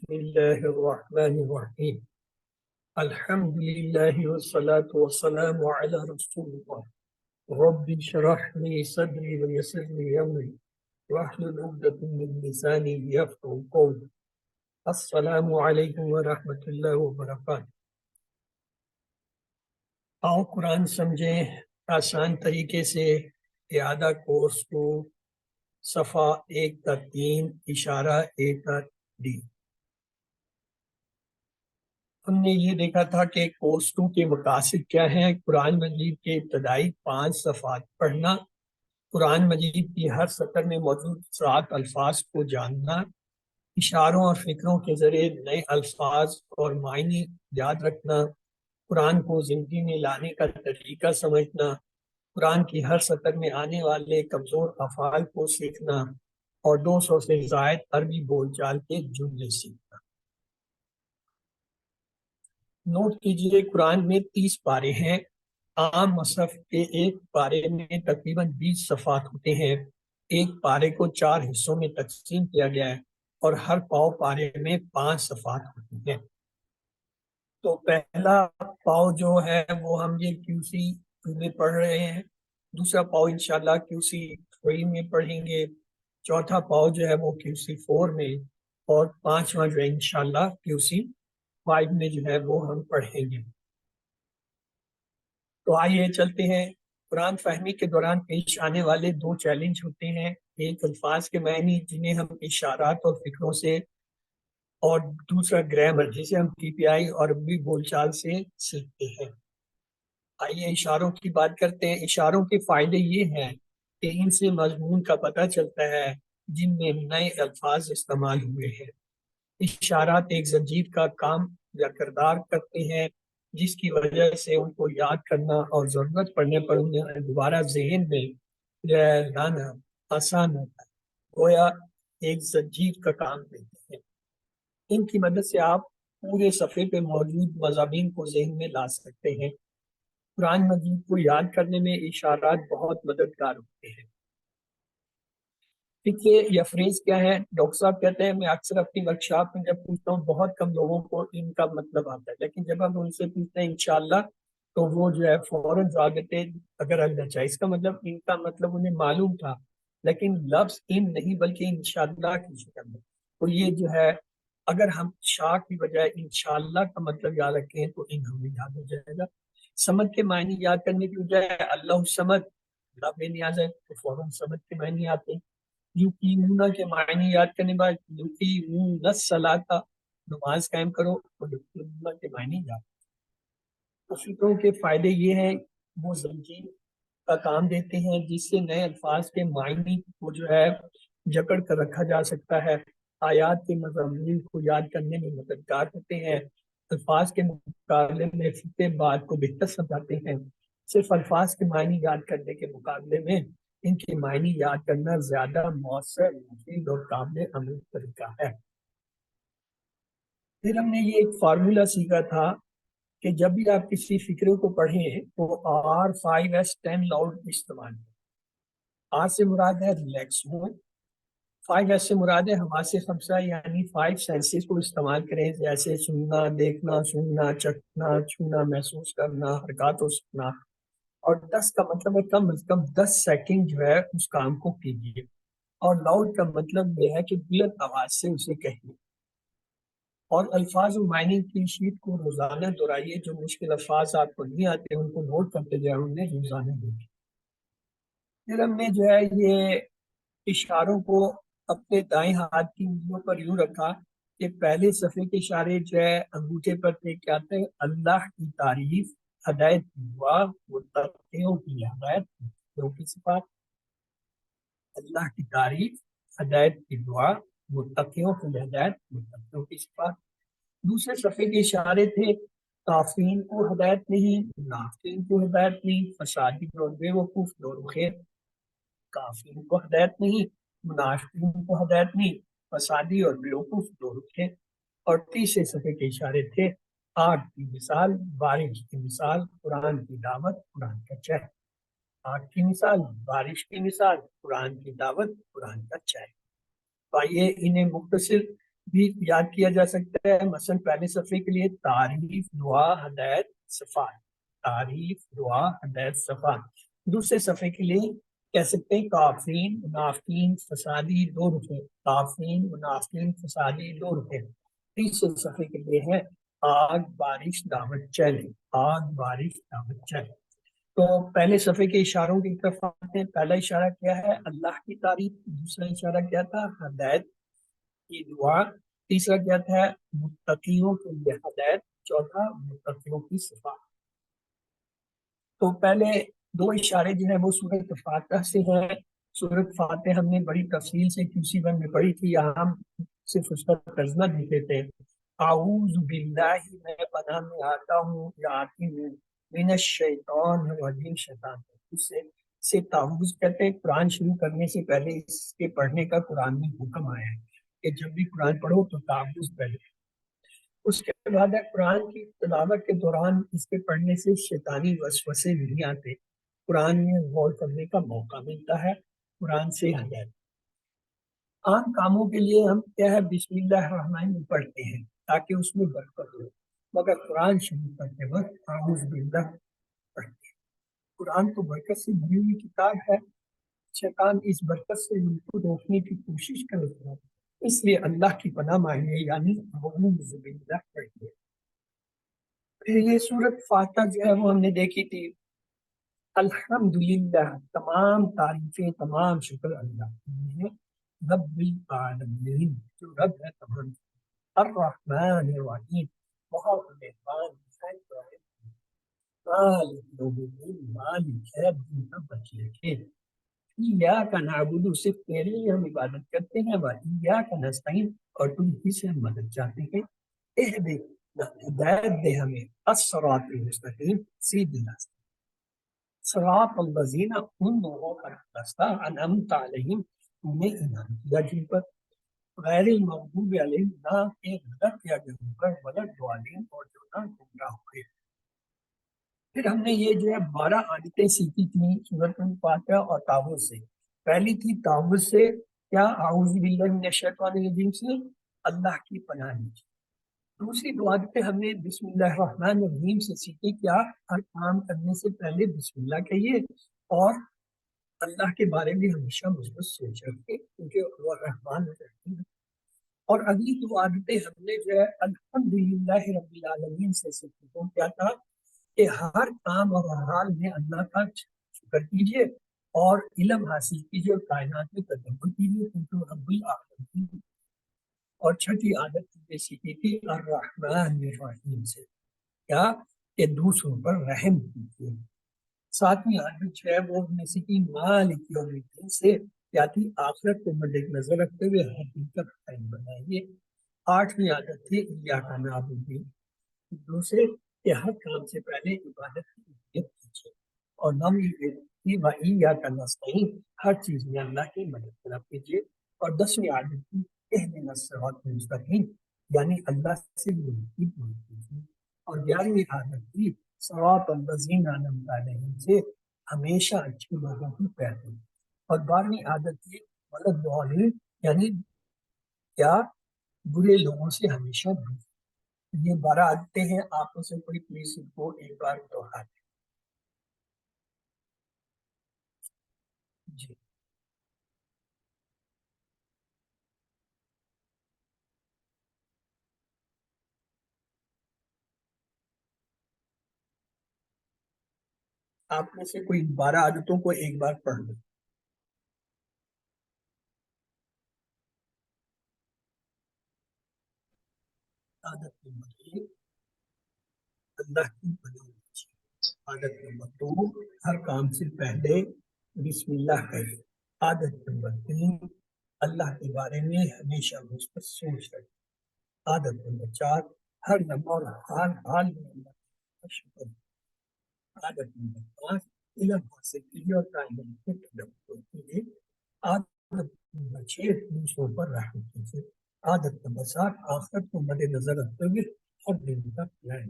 بسم اللہ الرحمن الرحیم الحمد للہ والصلاة والسلام علی رسول اللہ رب اشرح لی صدری ویسر لی امری واحلل عقدۃ من لسانی یفقهوا قولی. السلام علیکم ورحمۃ اللہ وبرکاتہ. آؤ قرآن سمجھیں آسان طریقے سے. اعادہ کورس کو صفحہ 1 تا 3 اشارہ 1 تا ڈی. ہم نے یہ دیکھا تھا کہ کورس 2 کے مقاصد کیا ہیں. قرآن مجید کے ابتدائی 5 صفحات پڑھنا، قرآن مجید کی ہر سطر میں موجود 7 الفاظ کو جاننا، اشاروں اور فکروں کے ذریعے نئے الفاظ اور معنی یاد رکھنا، قرآن کو زندگی میں لانے کا طریقہ سمجھنا، قرآن کی ہر سطر میں آنے والے کمزور افعال کو سیکھنا اور 200 سے زائد عربی بول چال کے جملے سیکھنا. نوٹ کیجئے قرآن میں 30 پارے ہیں. عام مصحف کے ایک پارے میں تقریباً 20 صفحات ہوتے ہیں. ایک پارے کو 4 حصوں میں تقسیم کیا گیا ہے اور ہر پاؤ پارے میں 5 صفحات ہوتی ہیں. تو پہلا پاؤ جو ہے وہ ہم یہ QC میں پڑھ رہے ہیں. دوسرا پاؤ انشاءاللہ QC 3 میں پڑھیں گے. چوتھا پاؤ جو ہے وہ QC 4 میں، اور پانچواں جو ہے انشاءاللہ QC 5 میں جو ہے وہ ہم پڑھیں گے. تو آئیے چلتے ہیں. قرآن فہمی کے دوران پیش آنے والے 2 چیلنج ہوتے ہیں. ایک الفاظ کے معنی جنہیں ہم اشارات اور فکروں سے، اور دوسرا گرامر جسے ہم TPI اور عربی بول چال سے سیکھتے ہیں. آئیے اشاروں کی بات کرتے ہیں. اشاروں کے فائدے یہ ہیں کہ ان سے مضمون کا پتہ چلتا ہے جن میں نئے الفاظ استعمال ہوئے ہیں. اشارات ایک زنجیر کا کام یا کردار کرتے ہیں جس کی وجہ سے ان کو یاد کرنا اور ضرورت پڑنے پر انہیں دوبارہ ذہن میں لانا آسان ہوتا ہے. گویا ایک زنجیر کا کام دیتے ہیں. ان کی مدد سے آپ پورے صفحے پہ موجود مضامین کو ذہن میں لا سکتے ہیں. قرآن مجید کو یاد کرنے میں اشارات بہت مددگار ہوتے ہیں. فکر یا فریز کیا ہے؟ ڈاکٹر صاحب کہتے ہیں میں اکثر اپنی ورکشاپ میں جب پوچھتا ہوں بہت کم لوگوں کو ان کا مطلب آتا ہے، لیکن جب ہم ان سے پوچھتے ہیں انشاءاللہ تو وہ جو ہے فوراً جواب دیتے ہیں اگر اللہ چاہے. اس کا مطلب ان کا مطلب انہیں معلوم تھا، لیکن لفظ ان نہیں بلکہ انشاءاللہ کی شکل میں. تو یہ جو ہے اگر ہم شاء کی بجائے انشاءاللہ کا مطلب یاد رکھیں تو ان ہمیں یاد ہو جائے گا. سمجھ کے معنی یاد کرنے کی بجائے اللہ سمجھ، اللہ بے نیاز ہے، تو فوراً سمجھ کے معنی آتے ہیں. یقینون کے معنی یاد کرنے بعد یقینون الصلاۃ، نماز قائم کرو، تو یقینون کے معنی یاد. فکروں کے فائدے یہ ہیں وہ زنجیر کا کام دیتے ہیں جس سے نئے الفاظ کے معنی کو جو ہے جکڑ کر رکھا جا سکتا ہے. آیات کے مضامین کو یاد کرنے میں مددگار ہوتے ہیں. الفاظ کے مقابلے میں فقہ بات کو بہتر سمجھاتے ہیں. صرف الفاظ کے معنی یاد کرنے کے مقابلے میں ان کے معنی یاد کرنا زیادہ مؤثر، مفید اور قابل عمل طریقہ ہے. پھر ہم نے یہ ایک فارمولہ سیکھا تھا کہ جب بھی آپ کسی فکرے کو پڑھیں تو R5S10 لاؤڈ استعمال کریں. R سے مراد ہے ریلیکس ہو، 5S سے مراد ہے حواس خمسہ یعنی 5 سینسز کو استعمال کریں، جیسے سننا، دیکھنا، سننا، چکھنا، چھونا، محسوس کرنا، حرکات و سکنا. اور 10 کا مطلب ہے کم از کم 10 سیکنڈ جو ہے اس کام کو کیجیے. اور لاؤڈ کا مطلب یہ ہے کہ بلند آواز سے اسے کہیے. اور الفاظ و معنی کی شیٹ کو روزانہ دہرائیے. جو مشکل الفاظ آپ کو نہیں آتے ان کو نوٹ کرتے جائیں، انہیں روزانہ دیکھیں. پھر ہم نے جو ہے یہ اشاروں کو اپنے دائیں ہاتھ کی انگلیوں پر یوں رکھا کہ پہلے صفحے کے اشارے جو ہے انگوٹھے پر تھے. کیا تھے؟ اللہ کی تعریف، ہدایت کی دعا، متقیوں کی ہدایت کی صفات. اللہ کی تعریف، ہدایت کی دعا، متقیوں کی ہدایت، متقیوں کی صفات. دوسرے صفحے کے اشارے تھے کافرین کو ہدایت نہیں، منافقین کو ہدایت نہیں، فسادی اور بے وقوف دور خیر. کافرین کو ہدایت نہیں، منافقین کو ہدایت نہیں، فسادی اور بے وقوف دور خیر. اور تیسرے صفحے کے اشارے تھے آگ کی مثال، بارش کی مثال، قرآن کی دعوت، قرآن کا چہر. آگ کی مثال، بارش کی مثال، قرآن کی دعوت، قرآن کا چہر. آئیے انہیں مختصر بھی یاد کیا جا سکتا ہے. مثلا پہلے صفحے کے لیے تعریف، دعا، ہدایت، صفات. تعریف، دعا، ہدایت، صفات. دوسرے صفحے کے لیے کہہ سکتے ہیں کافرین، منافقین، فسادی، 2 رکن. کافرین، منافقین، فسادی، 2 رکن. تیسرے صفحے کے لیے ہے آگ، بارش، دعوت، چیلنج. آگ، بارش، دعوت، چیلنج. تو پہلے صفحے کے اشاروں کی طرف آتے ہیں. پہلا اشارہ کیا ہے؟ اللہ کی تعریف. دوسرا اشارہ کیا تھا؟ ہدایت کی دعا. تیسرا کیا تھا؟ متقیوں کے لیے ہدایت. چوتھا متقیوں کی صفات. تو پہلے 2 اشارے جو ہیں وہ سورۃ فاتحہ سے ہیں. سورۃ فاتحہ ہم نے بڑی تفصیل سے QC1 میں پڑھی تھی. یہاں ہم صرف اس کا ترجمہ دیکھتے تھے. اعوذ باللہ، میں پناہ میں آتا ہوں یا آتی ہوں، من الشیطان الرجیم، شیطان سے تعوذ کہتے ہیں. قرآن شروع کرنے سے پہلے اس کے پڑھنے کا قرآن میں حکم آیا ہے کہ جب بھی قرآن پڑھو تو تعوذ پہلے. اس کے بعد ہے قرآن کی تلاوت کے دوران اس کے پڑھنے سے شیطانی وسوسے نہیں آتے. قرآن میں غور کرنے کا موقع ملتا ہے. قرآن سے ہدایت. عام کاموں کے لیے ہم کیا ہے بسم اللہ الرحمن الرحیم پڑھتے ہیں تاکہ اس میں برکت ہو، مگر قرآن شروع کرتے وقت اعوذ باللہ پڑھتے ہیں. قرآن تو برکت سے بھری ہوئی کتاب ہے. شیطان اس برکت سے ان کو روکنے کی کوشش کرتا ہے، اس لیے اللہ کی پناہ مانگے یعنی اعوذ باللہ پڑھیے. پھر یہ سورۃ فاتحہ جو ہے وہ ہم نے دیکھی تھی. الحمدللہ، تمام تعریفیں، تمام شکر اللہ کی ہیں. رب العالمین، جو رب ہے تمام. الرحمن الرحیم، بہت مہربان ہے. مالک یوم الدین، مالک ہے دن کا بچے کے. ایاک نعبد، صرف تیرے لیے ہم عبادت کرتے ہیں. وایاک نستعین، اور تم ہی سے ہم مدد چاہتے ہیں. اہدنا، ہدایت دے ہمیں، الصراط المستقیم، سیدھے راستے. صراط الذین، ان لوگوں کا راستہ، انعمت علیہم، تم نے انعام کیا جن پر. غیر المغضوب علیہم، نہ کہ غلط کیا گیا پر، ولا الضالین، اور جو نہ گمراہ ہوئے. پھر ہم نے یہ جو ہے 12 عادتیں سیکھی تھیں سورۃ الفاتحہ اور تعوذ سے. پہلی تھی تعوذ سے، کیا؟ اعوذ باللہ من الشیطان الرجیم سے اللہ کی پناہ لی. دوسری 2 عادتیں ہم نے بسم اللہ الرحمن الرحیم سے سیکھی. کیا؟ ہر کام کرنے سے پہلے بسم اللہ کہیے اور اللہ کے بارے میں ہمیشہ مثبت سوچ رکھے کیونکہ وہ رحمان رحیم. اور اگلی 2 عادتیں ہم نے جو ہے الحمدللہ رب العالمین سے سیکھی. تو کیا تھا کہ ہر کام اور ہر حال میں اللہ کا شکر کیجیے اور علم حاصل کیجیے اور کائنات میں تدبر کیجیے کیونکہ وہ رب العالمین. اور چھٹی عادت یہ سیکھی تھی الرحمن الرحیم سے، کیا؟ کہ دوسروں پر رحم کیجیے. 7ویں عادت جو ہے وہ ہم نے سیکھی مالک یوم الدین سے، کیا تھی؟ آخرت کو مد نظر رکھتے ہوئے ہر دن کا قائم بنائیے. 8ویں عادت تھی ایاک نعبد، دوسرے کہ ہر کام سے پہلے عبادت کی نیت کیجیے. اور 9ویں تھی وایاک نستعین، ہر چیز میں اللہ کی مدد طلب کیجیے. اور 10ویں عادت تھی اہدنا الصراط المستقیم، یعنی اللہ سے مدد کیجیے. اور 11ویں عادت تھی صراط الذین انعمت علیہم سے ہمیشہ اچھے لوگوں کی پیروی. اور 12ویں عادت تھی ولا الضالین، یعنی کیا؟ برے لوگوں سے ہمیشہ دور. یہ 12 عادتیں ہیں. آپ میں سے کوئی پلیز ان کو ایک بار دوہرا دیں. جی آپ میں سے کوئی 12 عادتوں کو ایک بار پڑھ لیں. عادت نمبر 1، اللہ کی بنائی. عادت نمبر 2، ہر کام سے پہلے بسم اللہ کہیے. عادت نمبر 3، اللہ کے بارے میں ہمیشہ مثبت سوچ رکھیں. عادت نمبر 4، ہر لمحہ اور ہر حال میں اللہ کا شکر. عادت نمبر 5، علم حاصل کیجیے اور تعلیم کو تدبر کیجیے. عادت نمبر 6، دوسروں پر رحم کیجیے. عادت نمبر 7، آخرت کو مد نظر رکھتے ہوئے ہر دن کا پلان.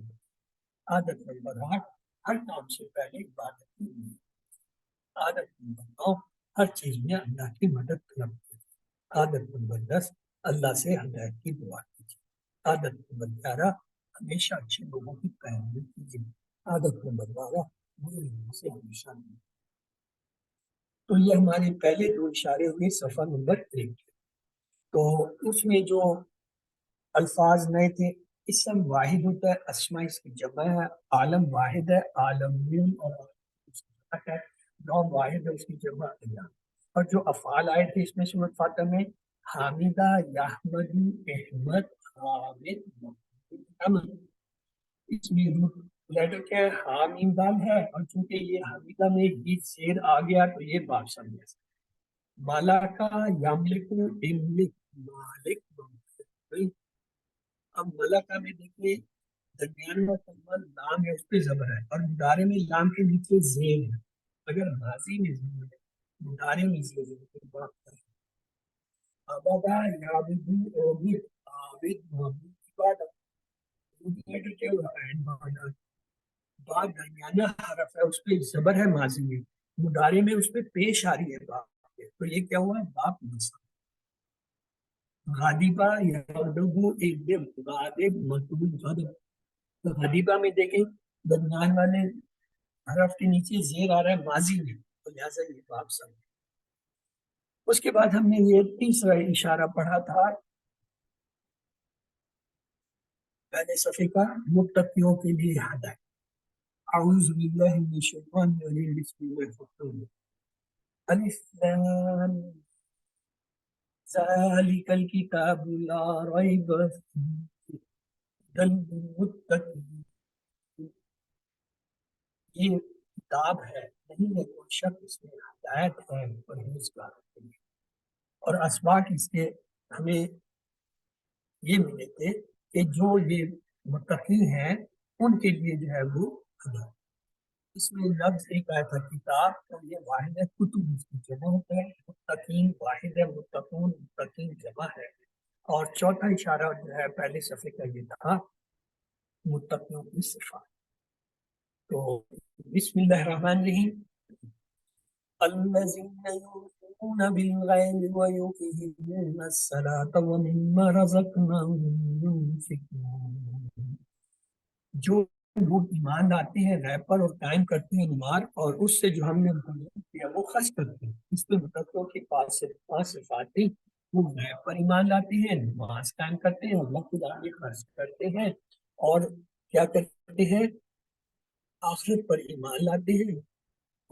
عادت نمبر 8، ہر کام سے پہلے عبادت کی نیت. عادت نمبر 9، ہر چیز میں اللہ کی مدد طلب کریں. عادت نمبر 10، اللہ سے ہدایت کی دعا کیجیے. عادت کو بدکارا ہمیشہ اچھے لوگوں کی پیروی کیجیے. عادت کو بدکارا برے لوگوں سے ہمیشہ نہیں. تو یہ ہمارے پہلے دو اشارے ہوئے صفحہ نمبر 1. تو اس میں جو الفاظ نئے تھے، اسم واحد ہوتا ہے، اسماء اس کی جمع ہے، عالم واحد ہے، عالمون، اور ہے نام واحد ہے، اس کی جمع ایام. اور جو افعال آئے تھے اس میں سورۃ فاتحہ میں، حامدہ، یحمدو، احمد، حامد، محمد. اس میں لیٹر کیا ہے؟ حامیم دال ہے، اور چونکہ یہ حمیدہ میں ہی زیر آ گیا تو یہ باب سمجھے. مالکا، یملکو، املک، مالک، مملک. اب ملکہ میں دیکھیے درمیان میں کلمہ لام ہے، اس پہ زبر ہے، اور مدارے میں لام کے نیچے زیر ہے. اگر ماضی میں زیر ہے، مدارے میں زیر ہے تو بات ہے. عبادہ، یعبدو، عبد، عابد، معبود، عبادت. کیا ہوا ہے؟ بات درمیانہ حرف ہے، اس پہ زبر ہے ماضی میں، مدارے میں اس پہ پیش آ رہی ہے بات. تو یہ کیا ہوا ہے؟ باپ مسا. غادبہ، یغدبو، اگدب، غادب، مطلوب، غدب. تو غدیبہ میں دیکھیں درمیان والے حرف کے نیچے زیر آ رہا ہے ماضی میں، تو لہٰذا یہ باب سب. اس کے بعد ہم نے یہ تیسرا اشارہ پڑھا تھا پہلے صفحے کا، متقیوں کے لیے ہدایت. اعوذ باللہ من الشیطان الرجیم، بسم اللہ الرحمن الرحیم. الف لام ذالک الکتاب لا ریب فیہ ہدی للمتقین. یہ کتاب ہے، نہیں ہے کوئی شک اس میں، ہدایت ہے پرہیزگار کے لیے. اور اسباق اس کے ہمیں یہ ملے تھے کہ جو یہ متقی ہیں ان کے لیے جو ہے وہ ہدایت. اس میں لفظ ایک آیا تھا کتاب، اور یہ واحد ہے، کتب اس کی جمع ہوتا ہے. متقین واحد ہے، متقون متقین جمع ہے. اور چوتھا اشارہ جو ہے پہلے صفحے کا یہ تھا متقیوں کی صفات. تو بسم اللہ الرحمن الرحیم. الذین یؤمنون بالغیب ویقیمون الصلاة ومما رزقناہم ينفقون. جو لوگ ایمان لاتے ہیں غیب پر اور قائم کرتے ہیں نماز، اور اس سے جو ہم نے کیا وہ خرچ کرتے ہیں. اس میں متقیوں کے پاس صفات تھی. وہ غیب پر ایمان لاتے ہیں، نماز قائم کرتے ہیں، اللہ کے آگے خرچ کرتے ہیں، اور کیا کرتے ہیں؟ آخرت پر ایمان لاتے ہیں،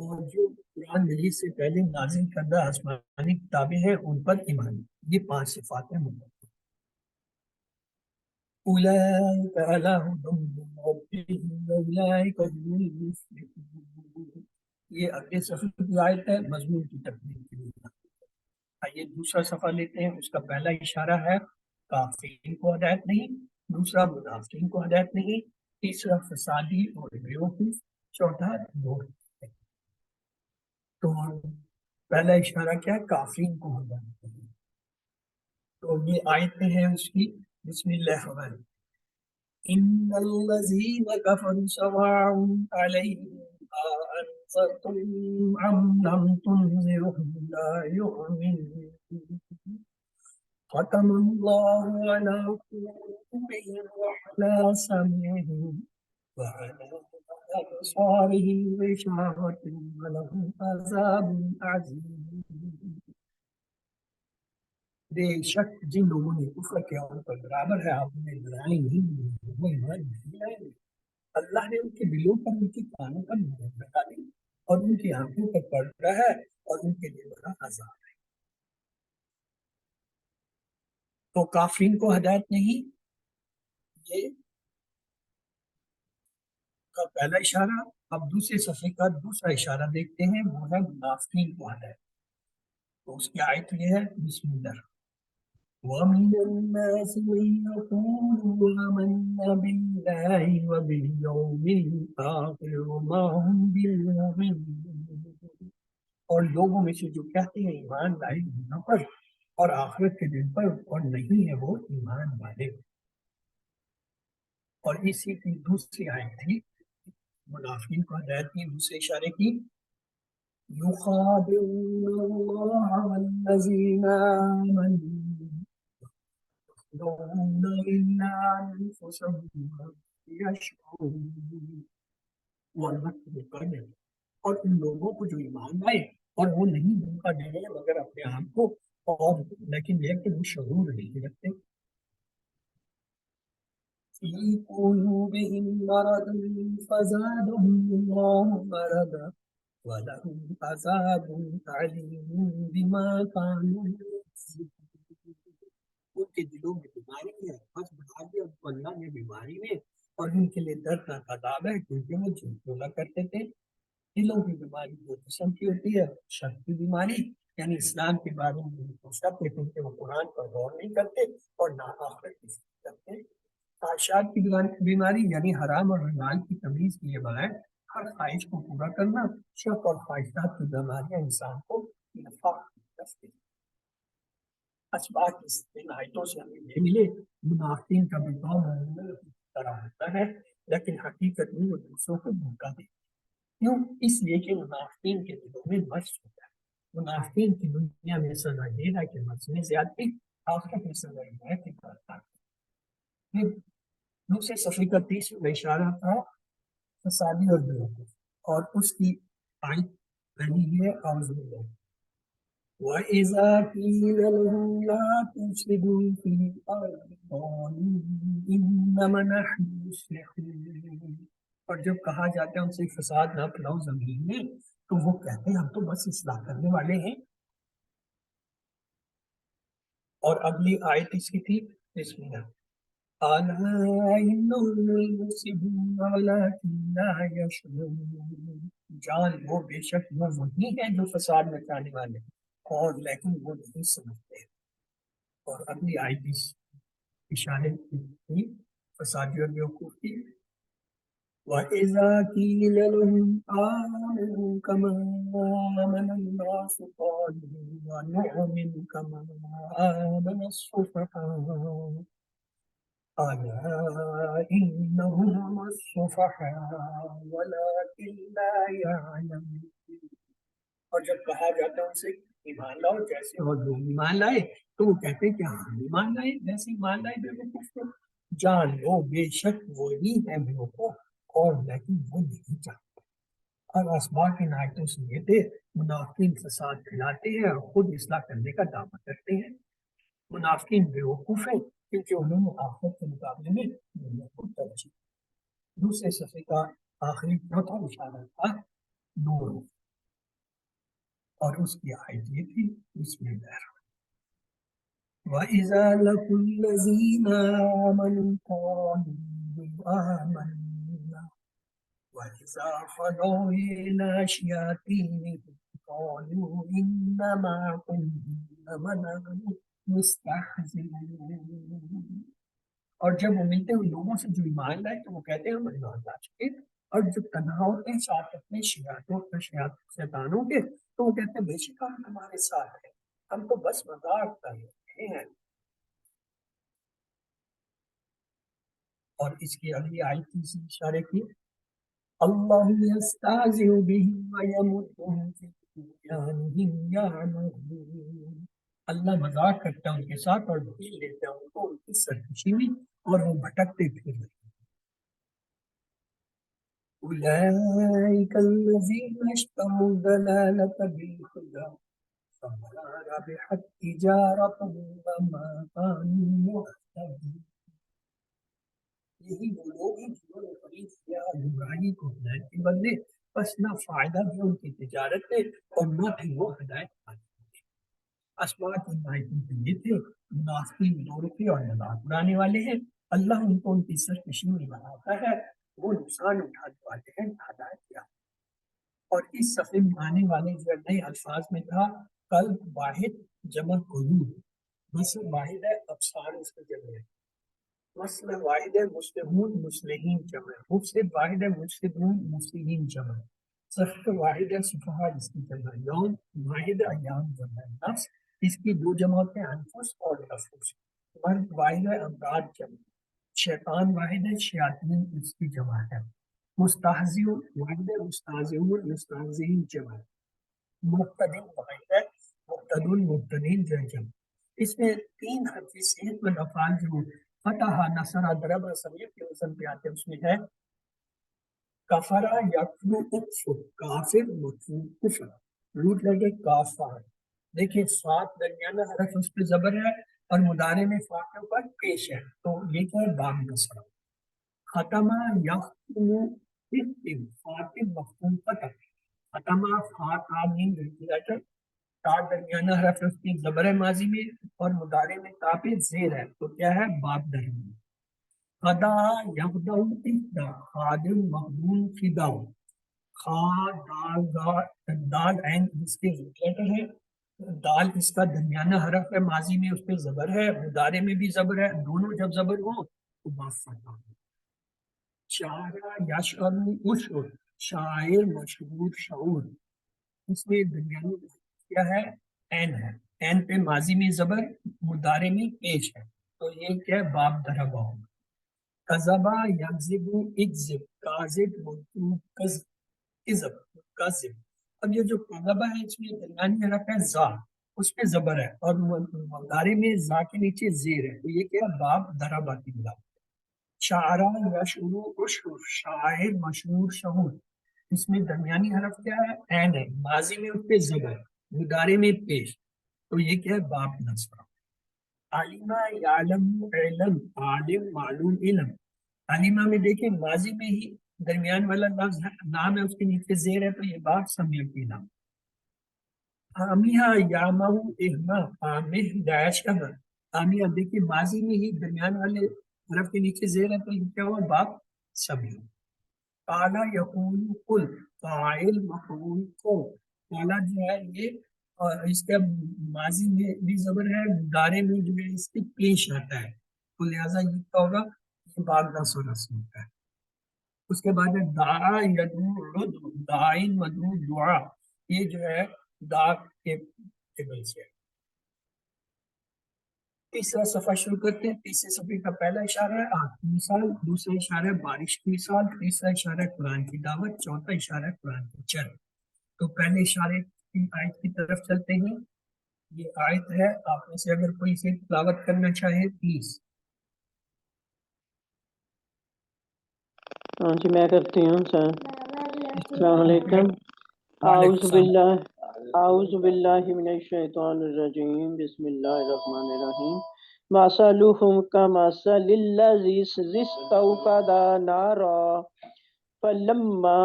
اور جو قرآن مجید سے پہلے نازل کردہ آسمانی کتابیں ہیں ان پر ایمان. یہ 5 صفات ہیں متقی. اولئک علی ھدی من ربہم واولئک هم المفلحون. یہ اگلے صفحے کی آیت ہے مضمون کی تکمیل کے لیے. آئیے دوسرا صفحہ لیتے ہیں. اس کا پہلا اشارہ ہے کافرین کو ہدایت نہیں، دوسرا منافقین کو ہدایت نہیں، تیسرا فسادی اور بیوقوف، چوتھا دور. تو پہلا اشارہ کیا ہے؟ کافرین کو ہدایت نہیں. تو یہ آیتیں ہیں اس کی. بسم اللہ الرحمن الرحیم. ان الذين كفروا سواء عليهم أأنذرتم أم لم تنذرهم لا يؤمنون. ختم الله على قلوبهم وعلى سمعهم وعلى أبصارهم غشاوة ولهم عذاب عظيم. بے شک جن لوگوں نے کفر کیا ان پر برابر ہے آپ نے لڑائی نہیں، وہ ایمان نہیں لائیں گے. اللہ نے ان کے دلوں پر، ان کے کانوں پر مہر لگا دی، اور ان کی آنکھوں پر پردہ ہے، اور ان کے لیے بڑا عذاب ہے. تو کافرین کو ہدایت نہیں، یہ کا پہلا اشارہ. اب دوسرے صفحے کا دوسرا اشارہ دیکھتے ہیں، وہ ہے منافقین کو ہدایت. تو اس کی آیت یہ ہے بسم اللہ. وَمِنَ النَّاسِ مَن يَقُولُ آمَنَّا بِاللَّهِ وَبِالْيَوْمِ الْآخِرِ وَمَا هُم بِمُؤْمِنِينَ. اور لوگوں میں سے جو کہتے ہیں ایمان لائے اللہ پر اور آخرت کے دن پر، اور نہیں ہے وہ ایمان والے. اور اسی کی دوسری آیت تھی منافقین کو ہدایت کی دوسرے اشارے کی. يخادعون الله والذين آمنوا يخدعون إلا أنفسهم وما يشعرون. وہ اللہ کو دھوکہ دے اور ان لوگوں کو جو ایمان لائے اور وہ نہیں دھوکہ دے رہے مگر اپنے آپ کو، اور لیکن یہ کہ وہ شعور نہیں رکھتے. فی قلوبہم مرض فزادہم اللہ مرضا وَلَهُمْ عَذَابٌ عَلِيمٌ بِمَا كَانُوا يَكْذِبُونَ. ان کے دلوں میں بیماری ہے، بس بڑھا دیا ان کو اللہ نے بیماری میں، اور ان کے لیے دردناک عذاب ہے کیونکہ وہ جھوٹ بولا کرتے تھے. دلوں کی بیماری دو قسم کی ہوتی ہے: شک کی بیماری، یعنی اسلام کے بارے میں وہ شک ہے کیونکہ وہ قرآن پر غور نہیں کرتے اور نہ آخرت کی فکر کرتے. خواہشات کی بیماری، یعنی حرام اور حلال کی تمیز کیے بغیر ہر خواہش کو پورا کرنا. شک اور خواہشات کی بیماریاں انسان کو نفاق کی طرف لے جاتی ہیں. اسباب ان آیتوں سے ہمیں یہ ملے: منافقین کا بھی قوم مومنوں کی طرح ہوتا ہے لیکن حقیقت میں وہ دوسروں کو دھوکہ دے. کیوں؟ اس لیے کہ منافقین کے دلوں میں مرض ہوتا ہے. منافقین کی دنیا میں سزا یہ ہے کہ مرض میں زیادتی، آخرت میں سزا یہ ہے کہ برکات. پھر دوسرے صفحے کا 30 میں اشارہ تھا فسادی اور بیوقوف، اور اس کی آیت پہلی ہے اعوذ باللہ. وَإِذَا قِيلَ لَهُمْ لَا تُفْسِدُوا فِي الْأَرْضِ قَالُوا إِنَّمَا نَحْنُ مُصْلِحُونَ. اور جب کہا جاتا ہے ان سے فساد نہ پھیلاؤ زمین میں تو وہ کہتے ہیں ہم تو بس اصلاح کرنے والے ہیں. اور اگلی آیت اس کی تھی بسم اللہ. أَلَا إِنَّهُمُ الْمُفْسِدُونَ وَلَكِنْ لَا يَشْعُرُونَ. جان لو بے شک وہ وہی ہیں جو فساد مچانے والے ہیں اور لیکن وہ نہیں سمجھتے. اور اگلی آیت اس اشارے کی فسادی اور بیوقوف کی. وَإِذَا قِيلَ لَهُمْ آمِنُوا كَمَا آمَنَ النَّاسُ قَالُوا وَنُؤْمِنُ كَمَا آمَنَ السُّفَهَاءُ أَلَا إِنَّهُمْ هُمُ السُّفَهَاءُ وَلَكِنْ لَا يَعْلَمُونَ. اور جب کہا جاتا ہے ان سے ایمان لاؤ جیسے اور لوگ ایمان لائے تو وہ کہتے ہیں کہ ہم ایمان لائے جیسے ایمان لائے بیوقوف کو. جان لو بے شک وہی ہے بیوقوف اور لیکن وہ نہیں جانتے. اور اسباب کی آیتوں سے یہ تھے منافقین فساد پھیلاتے ہیں اور خود اصلاح کرنے کا دعویٰ کرتے ہیں. منافقین بیوقوف ہیں کیونکہ انہوں نے آخرت کے مقابلے میں دنیا کو ترجیح. دوسرے صفحے کا آخری چوتھا اشارہ تھا نور، اور اس کی آیت یہ تھی بسم اللہ. وَإِذَا لَقُوا الَّذِينَ آمَنُوا قَالُوا آمَنَّا وَإِذَا خَلَوْا إِلَىٰ شَيَاطِينِهِمْ قَالُوا إِنَّا مَعَكُمْ إِنَّمَا نَحْنُ مُسْتَهْزِئُونَ. اور جب وہ ملتے ہوئے لوگوں سے جو ایمان لائے تو وہ کہتے ہیں ہم ایمان لا چکے. اور جب تنہا ہوتے ہیں ساتھ اپنے شیطانوں کے تو وہ کہتے ہیں بے شک ہم تمہارے ساتھ ہیں، ہم تو بس مذاق کر رہے ہیں. اور اس کی اگلی آیت تیسری اشارے کی اللہ یستہزئ بہم ویمدہم فی طغیانہم یعمہون. اللہ مذاق کرتا ہے ان کے ساتھ اور ڈھیل لیتا ہے ان کو ان کی سرکشی میں اور وہ بھٹکتے پھر رہے. أولئك الذين اشتروا الضلالة بالهدى فما ربحت تجارتهم وما كانوا مهتدين. یہی وہ لوگ ہیں جنہوں نے خرید کیا گمراہی کو ہدایت کے بدلے، بس نہ فائدہ بھی ان کی تجارت ہے اور نہ پھر وہ ہدایت پاتے. اسباب ان آیتوں کے یہ تھے منافقین دو روپے اور مذاق اڑانے والے ہیں، اللہ ان کو ان کی سرکشی میں بناتا ہے، وہ نقصان اٹھانے والے ہیں ہدایت کیا. اور اس صفحے میں آنے والے جو نئے الفاظ میں تھا قلب واحد جمع قلوب، مثل واحد ہے ابصار اس کا جمع ہے، مسئلہ واحد ہے مسلمون مسلمین جمع، مفسد واحد ہے مفسدون مفسدین جمع، صفحہ واحد ہے صفحہ اس کی جمع، یوم واحد ہے ایام جمع، نفس اس کی دو جمع ہوتے ہیں انفس اور نفوس، مرد واحد ہے امراض جمع، شیطان واحد ہے شیاطین اس کی جمع ہے، مستہزئ واحد ہے مستہزئون مستہزئین جمع، مقتدین واحد ہے مقتدون مقتدین جمع، اس میں 3 حرفی صحت مند افعال جو فتح نصر ضرب سمیع کے وزن پہ آتے ہیں اس میں ہے کفرا یکفر اکفر کافر مکفور کفر روٹ لگے کافر دیکھیں سات درمیانہ حرف اس پہ زبر ہے اور مضارع میں فا کے اوپر پیش ہے تو یہ کیا ہے باب نصر ختمہ یختم اختم فاتم مختوم فتح ختمہ فا تا میم لیٹر تا درمیانہ حرف ہے اس کی زبر ہے ماضی میں اور مضارع میں تا پہ زیر ہے تو کیا ہے باب درمیان قدا یغدو اقدا خادم مخدوم فدا خا دال عین اس کے لیٹر ہے دال اس کا درمیانہ حرف ہے ماضی میں اس پہ زبر ہے مضارع میں بھی زبر ہے دونوں جب زبر ہو تو بات فتح شاعرہ یشعر اشعر شاعر مشہور شعور اس میں درمیانی کیا ہے این ہے این پہ ماضی میں زبر مضارع میں پیش ہے تو یہ کیا ہے باب دربا ہوگا کذبا یکذب اکذب کاذب مکذوب کذب کذب اب یہ جو کذبا ہے اس میں درمیانی حرف ہے زا اس پہ زبر ہے اور مضارع میں زا کے نیچے زیر ہے تو یہ کیا ہے باب دربا کی بلا شاعرہ یشعر اشعر شاعر مشہور شہور اس میں درمیانی حرف کیا ہے این ہے ماضی میں اس پہ زبر مضارع میں پیش تو یہ کیا ہے باب نصب عالمہ یعلم علم عالم معلوم علم عالمہ میں دیکھیں ماضی میں ہی درمیان والا لفظ نام ہے اس کے نیچے زیر ہے تو یہ باب سمیع کی نام آمیہ یامہ اہما آمہ داعش کا آمیہ دیکھیں ماضی میں ہی درمیان والے حرف کے نیچے زیر ہے تو یہ کیا ہوا باب سمیع قالا یقول قل فاعل مفعول کو قالا جو ہے یہ اور اس کا ماضی میں بھی زبر ہے مضارع میں جو ہے اس کے پیش آتا ہے تو لہٰذا یہ کیا ہوگا یہ باب نصب رسم ہوتا ہے اس کے بعد ہے دعا یدعو رد دعائن مدعو دعا یہ جو ہے دا کے ٹیبل سے ہے تیسرا صفحہ شروع کرتے ہیں تیسرے صفحے کا پہلا اشارہ ہے آنکھ کی مثال دوسرا اشارہ ہے بارش کی مثال تیسرا اشارہ ہے قرآن کی دعوت چوتھا اشارہ ہے قرآن کی چل تو پہلے اشارے کی آیت کی طرف چلتے ہیں یہ آیت ہے آپ میں سے اگر کوئی اسے تلاوت کرنا چاہے پلیز ہاں جی میں کرتی ہوں سر السلام علیکم اعوذ باللہ من الشیطان الرجیم بسم اللہ الرحمن الرحیم مثلهم كمثل الذي استوقد نارا فلما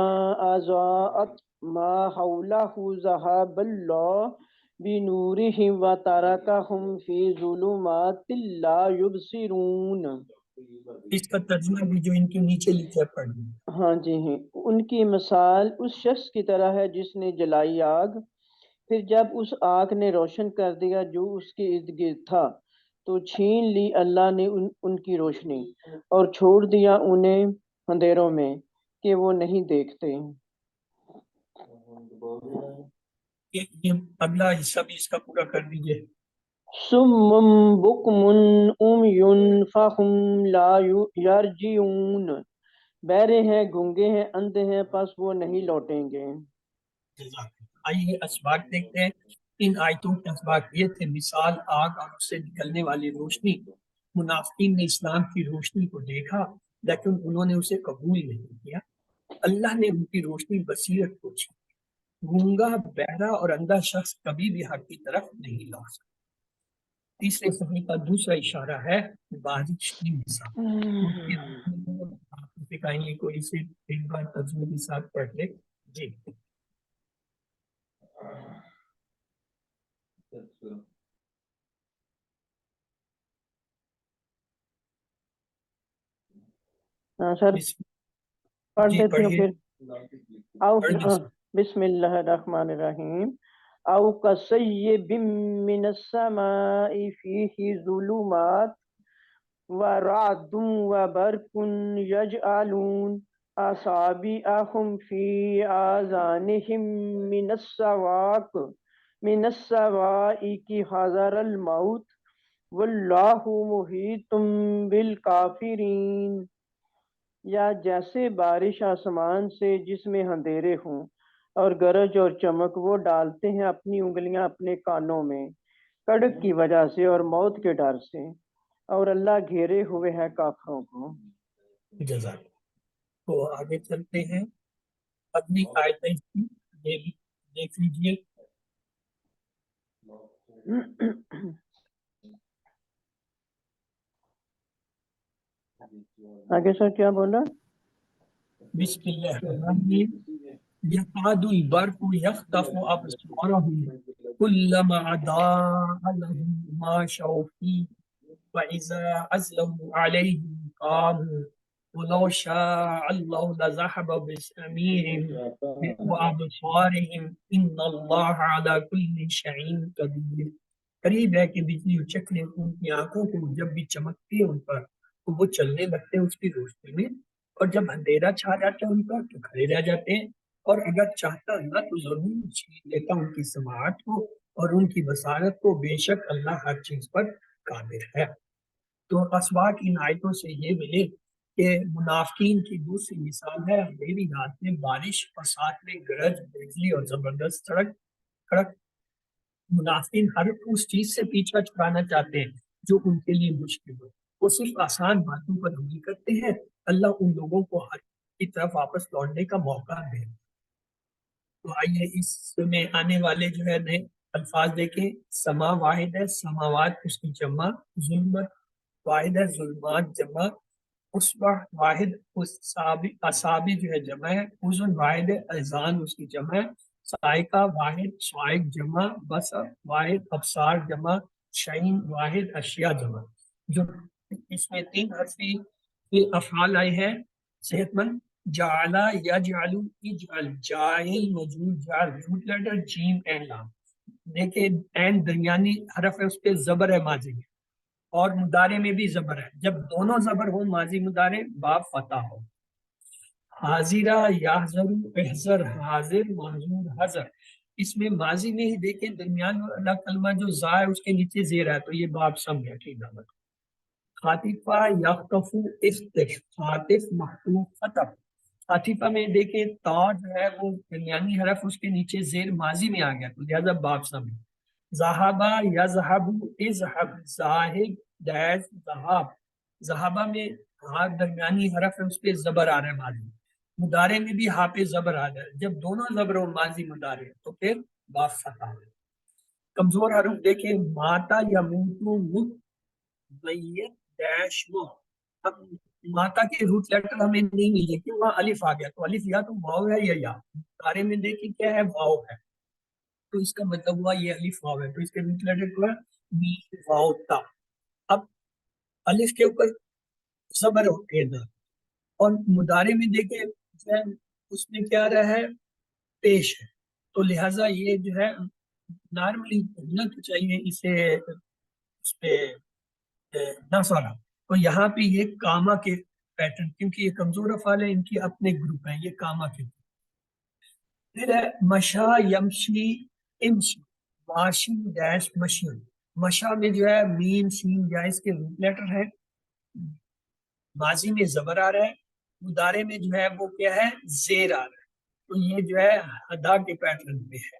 أضاءت ما حوله ذهب الله بنورهم وتركهم في ظلمات لا يبصرون اس کا ترجمہ بھی جو ان کے نیچے لکھا ہے پڑھ لیں ہاں جی ہیں ان کی مثال اس شخص کی طرح ہے جس نے جلائی آگ پھر جب اس آگ نے روشن کر دیا جو اس کے ارد گرد تھا تو چھین لی اللہ نے ان کی روشنی اور چھوڑ دیا انہیں اندھیروں میں کہ وہ نہیں دیکھتے یہ اگلا حصہ بھی اس کا پورا کر دیجئے سم بکم عمی فہم لا یرجعون بہرے ہیں گونگے ہیں اندھے ہیں پس وہ نہیں لوٹیں گے آئیے اسباق دیکھتے ہیں ان آیتوں کے اسباق یہ تھے مثال آگ اور اس سے نکلنے والی روشنی منافقین نے اسلام کی روشنی کو دیکھا لیکن انہوں نے اسے قبول نہیں کیا اللہ نے ان کی روشنی بصیرت کو چھین گونگا بہرا اور اندھا شخص کبھی بھی حق کی طرف نہیں لوٹ سکتا تیسرے صفحے کا دوسرا اشارہ ہے بارش کی مثال آپ سے کہیں گے کوئی سے ایک بار ترجمے کے ساتھ پڑھ لے جی سر پڑھ جی دیتی ہوں پڑھیے پھر بسم اللہ الرحمن الرحیم او کصیب من السماء فیہ ظلمات ورعد وبرق یجعلون اصابعهم فی آذانهم من الصواعق حذر الموت واللہ محیط بالکافرین یا جیسے بارش آسمان سے جس میں اندھیرے ہوں اور گرج اور چمک وہ ڈالتے ہیں اپنی انگلیاں اپنے کانوں میں کڑک کی وجہ سے اور موت کے ڈر سے، اور اللہ گھیرے ہوئے ہے کافروں کو۔ جزاک۔ تو آگے چلتے ہیں، اگلی آیتیں یہ بھی دیکھ لیجیے۔ آگے سر کیا بولا؟ بسم اللہ الرحمن الرحیم، یکاد البرق یخطف ابصارهم کلما اضاء لهم مشوا فیہ فاذا اظلموا علیہ قاموا ولو شاء اللہ لذهب بسمعهم وابصارهم ان اللہ علی کل شیء قدیر۔ قریب ہے کہ بجلی اچکنے ان کی آنکھوں کو جب بھی چمکتی ہے ان پر تو وہ چلنے لگتے ہیں اس کی روشنی میں، اور جب اندھیرا چھا جاتا ہے ان پر تو کھڑے رہ جاتے ہیں، اور اگر چاہتا اللہ تو ضرور چھین لیتا ان کی سماعت کو اور ان کی بصارت کو، بے شک اللہ ہر چیز پر قادر ہے۔ تو اسباق ان آیتوں سے یہ ملے کہ منافقین کی دوسری مثال ہے اندھیری رات میں بارش اور ساتھ میں گرج بجلی اور زبردست سڑک کڑک۔ منافقین ہر اس چیز سے پیچھا چھڑانا چاہتے ہیں جو ان کے لیے مشکل ہو، وہ صرف آسان باتوں پر عمل کرتے ہیں، اللہ ان لوگوں کو ہر کی طرف واپس لوٹنے کا موقع دے۔ تو آئیے اس میں آنے والے جو ہے نئے الفاظ دیکھیں۔ سما واحد ہے، سماوات اس کی جمع، ظلمت واحد ہے، ظلمات جمع، اصبع واحد، اصابع جو ہے جمع ہے، اذن واحد ہے، اذان اس کی جمع ہے، سائقہ واحد، سائق جمع، بصر واحد، ابصار جمع، شعین واحد، اشیاء جمع۔ جو اس میں تین حرفی افعال آئے ہیں صحت مند، جعلا یجعل، اجعل، جاعل، مجعول، جعل، روٹ لیٹر جیم این لام۔ دیکھیں این درمیانی حرف ہے، اس پہ زبر ہے ماضی میں، اور مضارع میں بھی زبر ہے، جب دونوں زبر ہو ماضی مضارع باب فتح ہو۔ حاضرہ یحذر، احذر، حاضر، محذور، حذر، اس میں ماضی میں ہی دیکھیں درمیان والا کلمہ جو زا ہے اس کے نیچے زیر ہے، تو یہ باب سم ہے، ٹھیک ہے۔ خاطفہ یخطف، افتح، خاطف محطوف فتح۔ خاطفہ میں دیکھیں تا جو ہے وہ درمیانی حرف اس کے نیچے زیر ماضی میں آ گیا تو لہذا باب سم ہے۔ ذہبہ یذہب، اذہب، ذاہب داش ذہاب، ذہبہ میں ہاں درمیانی حرف ہے اس پہ زبر آ رہا ہے ماضی، مضارع میں بھی ہاں پہ زبر آ رہا ہے، جب دونوں زبر ہو ماضی مضارع تو پھر باب فتح ہے۔ کمزور حروف دیکھیں، ماتا یا موتو، مت، میت ڈیش مو۔ اب ماتا کے روٹ لیٹر ہمیں نہیں ملے کہ وہاں الف آ گیا، تو الف یا تو واو ہے یا یا، مضارع میں دیکھیں کیا ہے، واو ہے، تو اس کا مطلب ہوا یہ الف واو ہے، تو اس کے روٹ لیٹر کو ہے میم واو تا۔ اب الف کے اوپر زبر ہوتے ہیں، اور مضارع میں دیکھیں جو ہے اس میں کیا رہا ہے، پیش ہے، تو لہٰذا یہ جو ہے نارملی ہونا تو چاہیے اسے اس پہ نصرہ، تو یہاں پہ یہ کاما کے پیٹرن، کیونکہ یہ کمزور افعال ہیں ان کی اپنے گروپ ہیں، یہ کاما کے۔ پھر ہے مشا یمشی، امشی، ماشی ڈیش مشی، مشا میں جو ہے میم سین جائز کے روٹ لیٹر ہے، ماضی میں زبر آ رہا ہے، مضارع میں جو ہے وہ کیا ہے، زیر آ رہا ہے، تو یہ جو ہے ادا کے پیٹرن میں ہے۔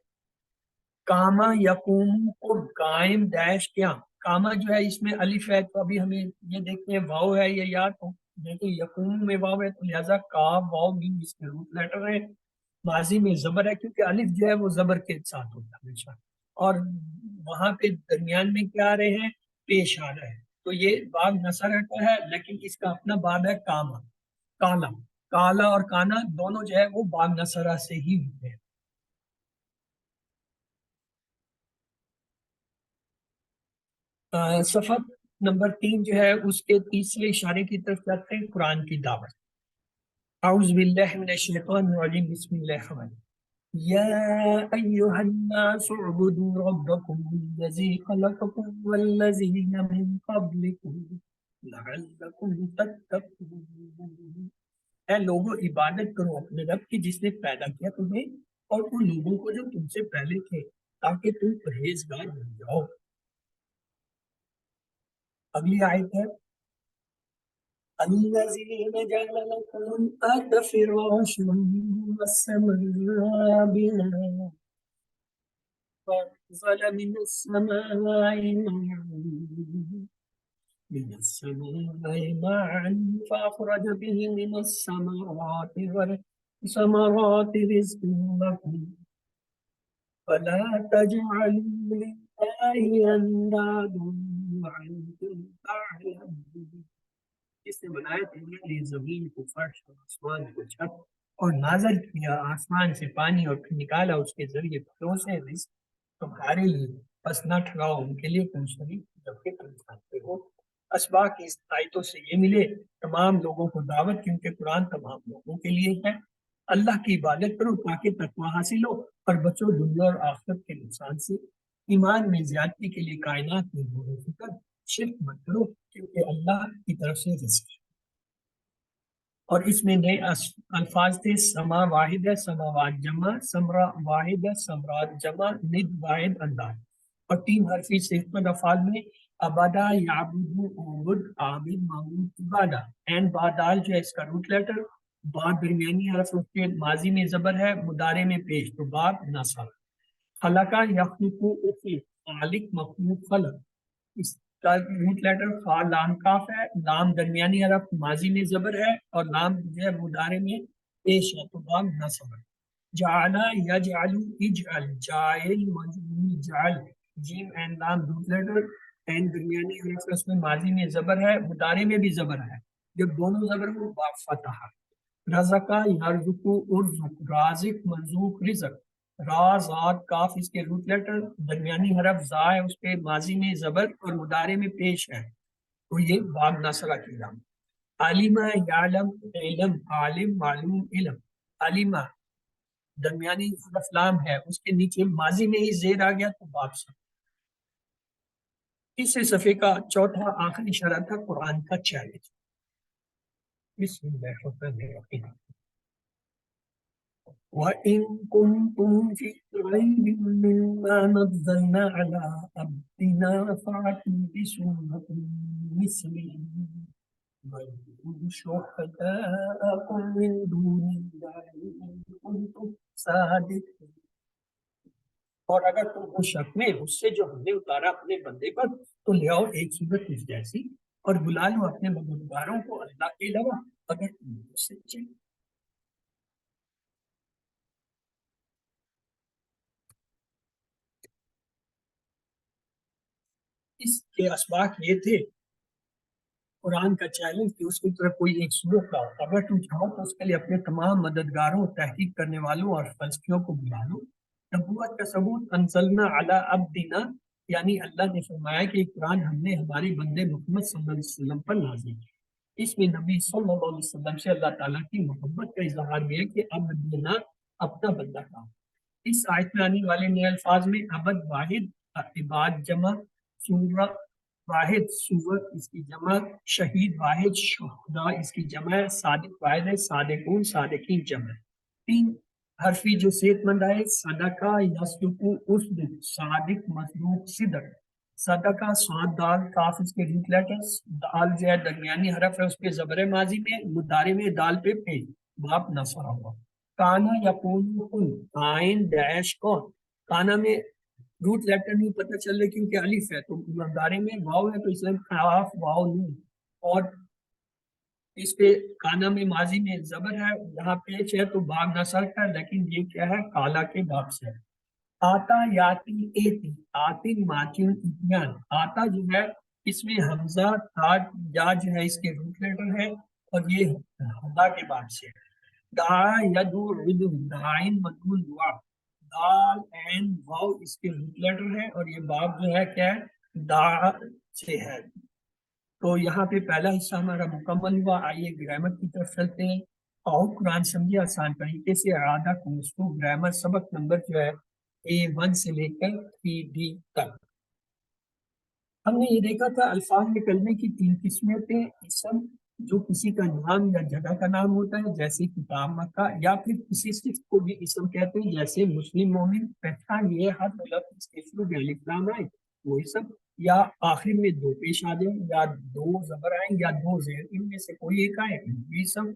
کاما یقوم کو قائم ڈیش کیا، کاما جو ہے اس میں الف ہے تو ابھی ہمیں یہ دیکھتے ہیں واو ہے یا یا، تو دیکھیں یقوم میں واو ہے تو لہذا کاف واو میم اس کے روٹ لیٹر ہے، ماضی میں زبر ہے کیونکہ الف جو ہے وہ زبر کے ساتھ ہوتا ہے ہمیشہ، اور وہاں پہ درمیان میں کیا آ رہے ہیں، پیش آ رہا ہے، تو یہ باب نصر کا ہے، لیکن اس کا اپنا باب ہے کاما، کالا، کالا اور کانا دونوں جو ہے وہ باب نصرہ سے ہی ہوتے ہیں۔ صفحہ نمبر 3 جو ہے اس کے تیسرے اشارے کی طرف چلتے ہیں، قرآن کی دعوت۔ اعوذ باللہ من الشیطان الرجیم، بسم اللہ الرحمن الرحیم۔ یا ایہا الناس اعبدوا ربکم الذی خلقکم والذین من قبلکم لعلکم تتقون۔ اے لوگوں عبادت کرو اپنے رب کی جس نے پیدا کیا تمہیں اور ان لوگوں کو جو تم سے پہلے تھے تاکہ تم پرہیزگار بن جاؤ۔ اگلی آیت ہے الذین جعل لکم الارض فراشا والسماء بناء، نزل من السماء ماء فأخرج به من الثمرات رزقا لكم فلا تجعلوا لله اندادا وانتم تعلمون. جس نے بنایا تمہارے لیے زمین کو، فرش اور آسمان کو چھت، اور نازل کیا آسمان سے پانی اور پھر نکالا اس کے ذریعے پھلوں سے رزق تمہارے لیے، بس نہ ٹھہراؤ ان کے لیے تم سبھی جبکہ تم جانتے ہو۔ اسباق کی اس آیتوں سے یہ ملے تمام لوگوں کو دعوت، کیونکہ قرآن تمام لوگوں کے لیے ہے۔ اللہ کی عبادت کرو تاکہ تقوی حاصل ہو، اور بچو دنیا اور آخرت کے نقصان سے۔ ایمان میں زیادتی کے لیے کائنات میں غور و فکر، شرک مت کرو کیونکہ اللہ کی طرف سے رزق ہے۔ اور اس میں نئے الفاظ تھے، سما واحد ہے، سماوات جمع، سمرا واحد ہے، سمرات جمع، ند واحد انداز۔ اور 3 حرفی صفت مند افعال میں ابدا، یعبد، عبد، عابد، معبود، عبادہ۔ این بادال جو ہے اس کا روٹ لیٹر، با درمیانی حرف اس کے ماضی میں زبر ہے، مضارع میں پیش، تو باب نصب۔ خلقہ یخلق، خالق، مخلوق، خلق، اس کا روٹ لیٹر خا لام کاف ہے، لام درمیانی حرف ماضی میں زبر ہے، اور لام جو ہے مضارع میں پیش ہے، تو باب نصب۔ جعلا، یجعل، اجعل، جائل، مجعول، جعل، جیم این لام روٹ لیٹر، این درمیانی حرف اس میں ماضی میں زبر ہے، مضارع میں بھی زبر ہے، جب دونوں زبر ہو باب فتح۔ رزقہ، یرزق، ارزق، رازق، مرزوق، رزق، راز، آد، کاف اس کے روٹ لیٹر، درمیانی حرف زا ہے اس کے ماضی میں زبر اور مضارع میں پیش ہے، تو یہ باب نصرہ کی لام۔ عالمہ، یعلم، علم، عالم، معلوم، علم۔ عالمہ درمیانی حرف لام ہے، اس کے نیچے ماضی میں ہی زیر آ گیا تو باب سے۔ اس صفحے کا چوتھا آخری اشارہ تھا قرآن کا چیلنج۔ بسم اللہ الرحمن الرحیم۔ وَإِن كُنتُمْ فِي رَيْبٍ مِّمَّا نَزَّلْنَا عَلَىٰ عَبْدِنَا فَأْتُوا بِسُورَةٍ مِّثْلِهِ وَادْعُوا شُهَدَاءَكُم مِّن دُونِ اللَّهِ إِن كُنتُمْ صَادِقِينَ۔ اور اگر تم ہو شک میں اس سے جو ہم نے اتارا اپنے بندے پر، تو لے آؤ ایک صورت اس جیسی، اور بلا لو اپنے مددگاروں کو اللہ کے علاوہ اگر تم سچے۔ اس کے اسباق یہ تھے قرآن کا چیلنج کہ اس کی طرف کوئی ایک صورت لاؤ، اگر تم چاہو تو اس کے لیے اپنے تمام مددگاروں، تحقیق کرنے والوں اور فلسفیوں کو بلا لو۔ نبوت کا ثبوت انزلنا علی عبدنا، یعنی اللہ نے فرمایا کہ قرآن ہم نے ہمارے بندے محمد صلی اللہ علیہ وسلم پر نازل کیا۔ اس میں نبی صلی اللہ علیہ وسلم سے اللہ تعالیٰ کی محبت کا اظہار بھی ہے کہ عبدنا اپنا بندہ کا۔ اس آیت میں آنے والے نئے الفاظ میں عبد واحد، عباد جمع، سورہ واحد سور اس کی جمع، شہید واحد شہداء اس کی جمع ہے، صادق واحد ہے، صادقون صادقین جمع۔ 3 حرفی جو صحت مند ہے، صدقہ، یصدق، اصدق، صادق، مصدوق، صدق۔ صدقہ، صاد، دال، کاف اس کے روٹ لیٹرز، دال جو ہے درمیانی حرف ہے اس پہ زبر ماضی میں، مضارع میں دال پہ پیش، باب نصر ہوا۔ کانا یقول کن، کائن ڈیش کون۔ کانا میں روٹ لیٹر نہیں پتہ چل رہا کیونکہ الف ہے، تو مضارع میں واو ہے تو اس میں کاف واو نون، اور اس پہ کانا میں ماضی میں زبر ہے، یہاں پیش ہے تو باب نصر کا، لیکن یہ کیا ہے کالا کے باب سے ہے۔ آتا، یاتی، ایتی، آتن، ماتن، اتیان۔ آتا جو ہے اس میں حمزہ تا یا جو ہے اس کے روٹ لیٹر ہے، اور یہ ہدا کے باب سے ہے۔ دعا، یدعو، عدو، دعائن، مدعون، دعا۔ دال، عین، واو اس کے روٹ لیٹر ہے، اور یہ باب جو ہے کیا ہے دعا سے ہے۔ تو یہاں پہ پہلا حصہ ہمارا مکمل ہوا، آئیے گرامر کی طرف چلتے ہیں۔ اور قرآن سمجھے آسان طریقے سے، اعادہ کو گرامر سبق نمبر جو ہے A1 سے لے کر 3D تک۔ ہم نے یہ دیکھا تھا الفاظ میں کلمے کی 3 قسمیں ہوتے ہیں، اسم جو کسی کا نام یا جگہ کا نام ہوتا ہے جیسے کتاب مکہ، یا پھر کسی صفت کو بھی اسم کہتے ہیں جیسے مسلم، مومن۔ پہچان یہ ہر لفظ کے شروع میں الف لام آئے وہ اسم، یا آخر میں 2 پیش آ جائیں، یا 2 زبر آئیں، یا 2 زیر، ان میں سے کوئی ایک آئے وہ بھی اسم،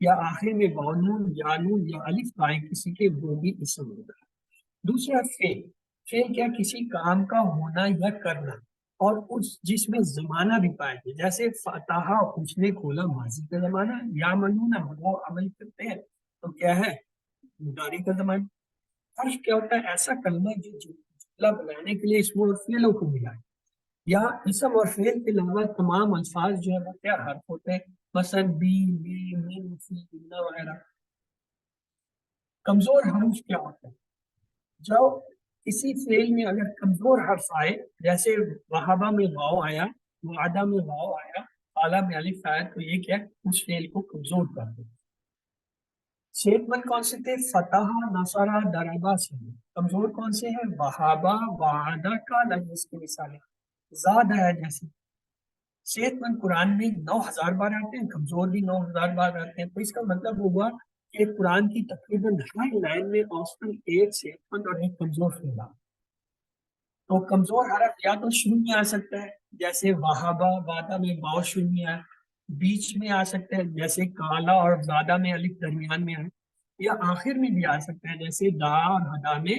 یا آخر میں واو نون یا نون یا الف آئیں کسی کے وہ بھی اسم ہوتا ہے۔ دوسرا فعل، فعل کیا کسی کام کا ہونا یا کرنا اور اس جس میں زمانہ بھی پائے گا، جیسے فتح اس نے کھولا ماضی کا زمانہ، یا منونا وہ عمل کرتے ہیں تو کیا ہے مضارع کا زمانہ. فرق کیا ہوتا ہے ایسا کلمہ جو جملہ بنانے کے لیے اسم اور فعلوں کو ملا ہے، یا اسم اور فعل کے علاوہ تمام الفاظ جو ہے وہ کیا حرف ہوتے ہیں، مثلا بی بی من فی نہ وغیرہ. کمزور حروف کیا ہوتا ہے؟ جو کسی فعل میں اگر کمزور حرف آئے، جیسے وہابہ میں واؤ آیا، وعدہ میں واؤ آیا، اعلیٰ میں الف آیا، تو یہ کیا اس فعل کو کمزور کر دے. صحت مند کون سے تھے؟ فتح، نصرہ، دربہ سے. کمزور کون سے ہیں؟ وہابہ، وعدہ کا لفظ اس کی مثالیں زیادہ ہے جیسے. صحت مند قرآن میں 9,000 بار آتے ہیں، کمزور بھی 9,000 بار آتے ہیں. تو اس کا مطلب ہوا کہ قرآن کی تقریباً ہر لائن میں اوسطاً ایک صحت مند اور ایک کمزور فعل آتا ہے. تو کمزور حرف یا تو شروع میں آ سکتا ہے جیسے وہابہ، وعدہ میں واؤ شروع میں آیا، بیچ میں آ سکتا ہے جیسے کالا اور زادہ میں الف درمیان میں آئے، یا آخر میں بھی آ سکتا ہے جیسے دا اور ہدا میں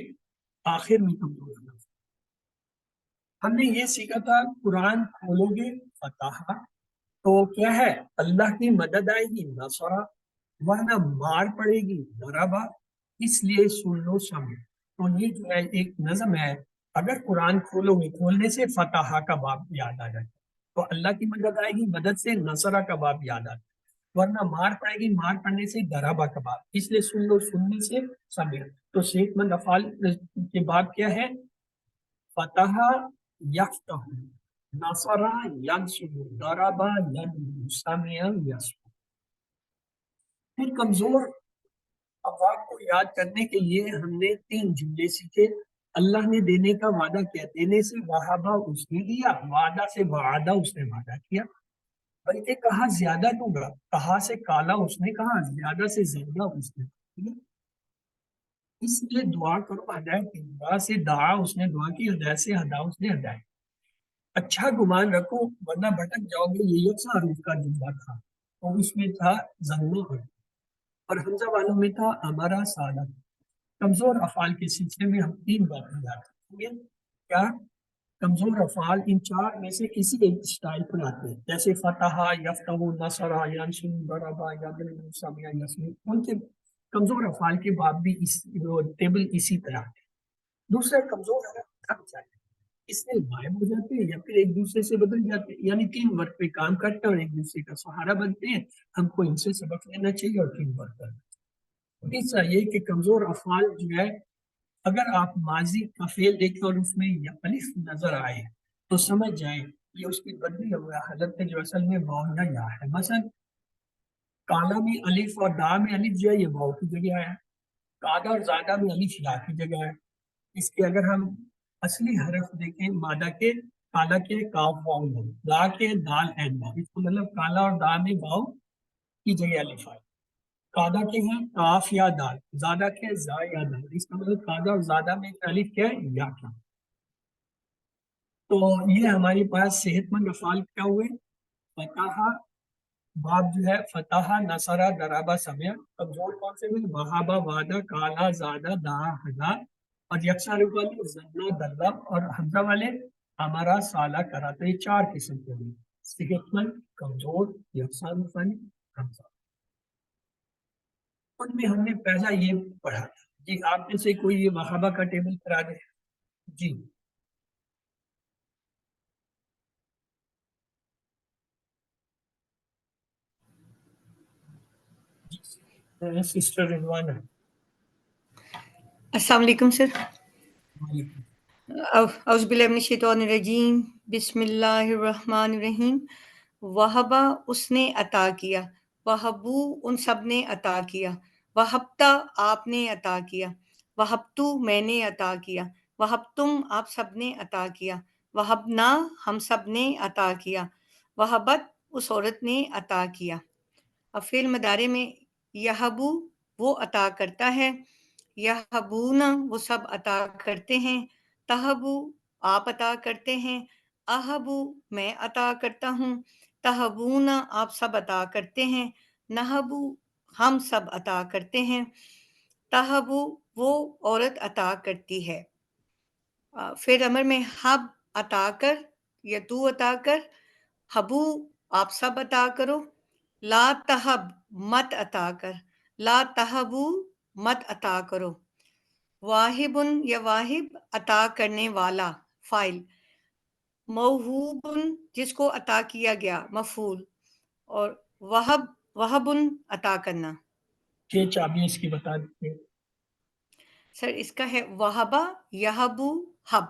آخر میں کمزور حرف. ہم نے یہ سیکھا تھا قرآن کھولو گے فتح تو کیا ہے اللہ کی مدد آئے گی نصرہ، ورنہ مار پڑے گی ضربہ. اس لیے سن لو سمجھ. تو یہ جو ہے ایک نظم ہے، اگر قرآن کھولو گے کھولنے سے فتح کا باب یاد آ جائے، تو اللہ کی مدد آئے گی، مدد سے نصرہ کا باب یاد آ جائے، ورنہ مار پڑے گی، مار پڑنے سے ضربہ کا باب. اس لیے سن لو سننے سے سمجھ. تو صحت مند افعال کے باب کیا ہے؟ فتح یفتح، نصر ینصر، ضرب یضرب، سمع یسمع. پھر کمزور افعال کو یاد کرنے کے لیے ہم نے 3 جملے سیکھے. اللہ نے دینے کا وعدہ کیا، دینے سے وہابہ اس نے دیا، وعدہ سے وعدہ اس نے وعدہ کیا. بلکہ کہا زیادہ دوں گا، کہا سے کالا اس نے کہا، زیادہ سے زیادہ اس نے کیا. اس لیے دعا کرو ہدایت کی. دعا سے دعا اس نے دعا کی، ہدایت سے ہدا اس نے ہدایت. اچھا گمان رکھو ورنہ بھٹک جاؤ گے. یہ یکساں حروف کا جملہ تھا، اور اس میں تھا ظنو اور حمزہ والوں میں تھا ہمارا سادہ. کمزور افعال کے سلسلے میں ہم 3 باتیں یاد رکھیں گے. کیا؟ کمزور افعال ان 4 میں سے کسی ایک اسٹائل پر آتے ہیں، جیسے فتح، یفتح، نصر، ینصر، ضرب، یضرب، سمع، یسمع. ان کے کمزور افعال کے باب بھی اس ٹیبل اسی طرح ہے. دوسرا کمزور حرف تھک جاتے ہیں، اس میں غائب ہو جاتے ہیں یا پھر ایک دوسرے سے بدل جاتے ہیں، یعنی 3 ورق پہ کام کرتے ہیں اور ایک دوسرے کا سہارا بنتے ہیں. ہم کو ان سے سبق لینا چاہیے اور 3 ورق کرنا چاہیے. تیسرا یہ کہ کمزور افعال جو ہے اگر آپ ماضی کا فعل دیکھیں اور اس میں یا الف نظر آئے تو سمجھ جائیں یہ اس کی بدلی ہوا حالت ہے جو اصل میں واو یا یا ہے. مثلا کالا میں الف اور دا میں الف جو ہے یہ واو کی جگہ آیا، کادا اور زادہ میں الف یا کی جگہ ہے. اس کے اگر ہم اصلی حرف دیکھیں مادہ کے، کالا کے کاف واو نون، دا کے دال این واو، اس کو مطلب کالا اور دا میں واو کی جگہ الف آئے. کادا کے ہیں کاف یا دال، زادہ کے زا یا دال، اس کا مطلب کادا اور زادہ میں الف کیا ہے یا کیا. تو یہ ہمارے پاس صحت مند افعال کیا ہوئے؟ فتح باب جو ہے فتح، نصرہ، ضربہ، سمع. کمزور کون سے ہوئے؟ وہابہ، وعدہ، کالا، زادہ، دا، ہدا. اور یکساں حروف والے زنا، درب اور حمزہ والے ہمارا سالہ کرا. تو یہ 4 قسم کے ہوئے، صحت مند، کمزور، یکساں حروف والے، حمزہ. ان میں ہم نے پہلا یہ پڑھا تھا. جی آپ میں سے کوئی یہ وہابہ کا ٹیبل کرا دے. جی سسٹر رضوانہ. السلام علیکم سر. وعلیکم. اعوذ باللہ من الشیطان الرجیم. بسم اللہ الرحمن الرحیم. وہبا اس نے عطا کیا، وہبو ان سب نے عطا کیا، وہبتا آپ نے عطا کیا، وہبتو میں نے عطا کیا، وہبتم آپ سب نے عطا کیا، وہبنا ہم سب نے عطا کیا، وہبت اس عورت نے عطا کیا. اب فعل مضارع میں یہبو وہ عطا کرتا ہے، یہبون وہ سب عطا کرتے ہیں، تہبو آپ عطا کرتے ہیں، اہبو میں عطا کرتا ہوں، تہبون آپ سب عطا کرتے ہیں، نہبو ہم سب عطا کرتے ہیں، تہبو وہ عورت عطا کرتی ہے. پھر امر میں حب عطا کر یا تو عطا کر، حبو آپ سب عطا کرو، لا تحب مت عطا کر، لا تحبو مت عطا کرو، واہبن یا واہب عطا کرنے والا فائل، موہوبن جس کو عطا کیا گیا مفعول، اور وہبن عطا کرنا۔ 6 چابیاں اس کی بتا دیتے ہیں۔ سر اس کا ہے وہبا یہبو حب،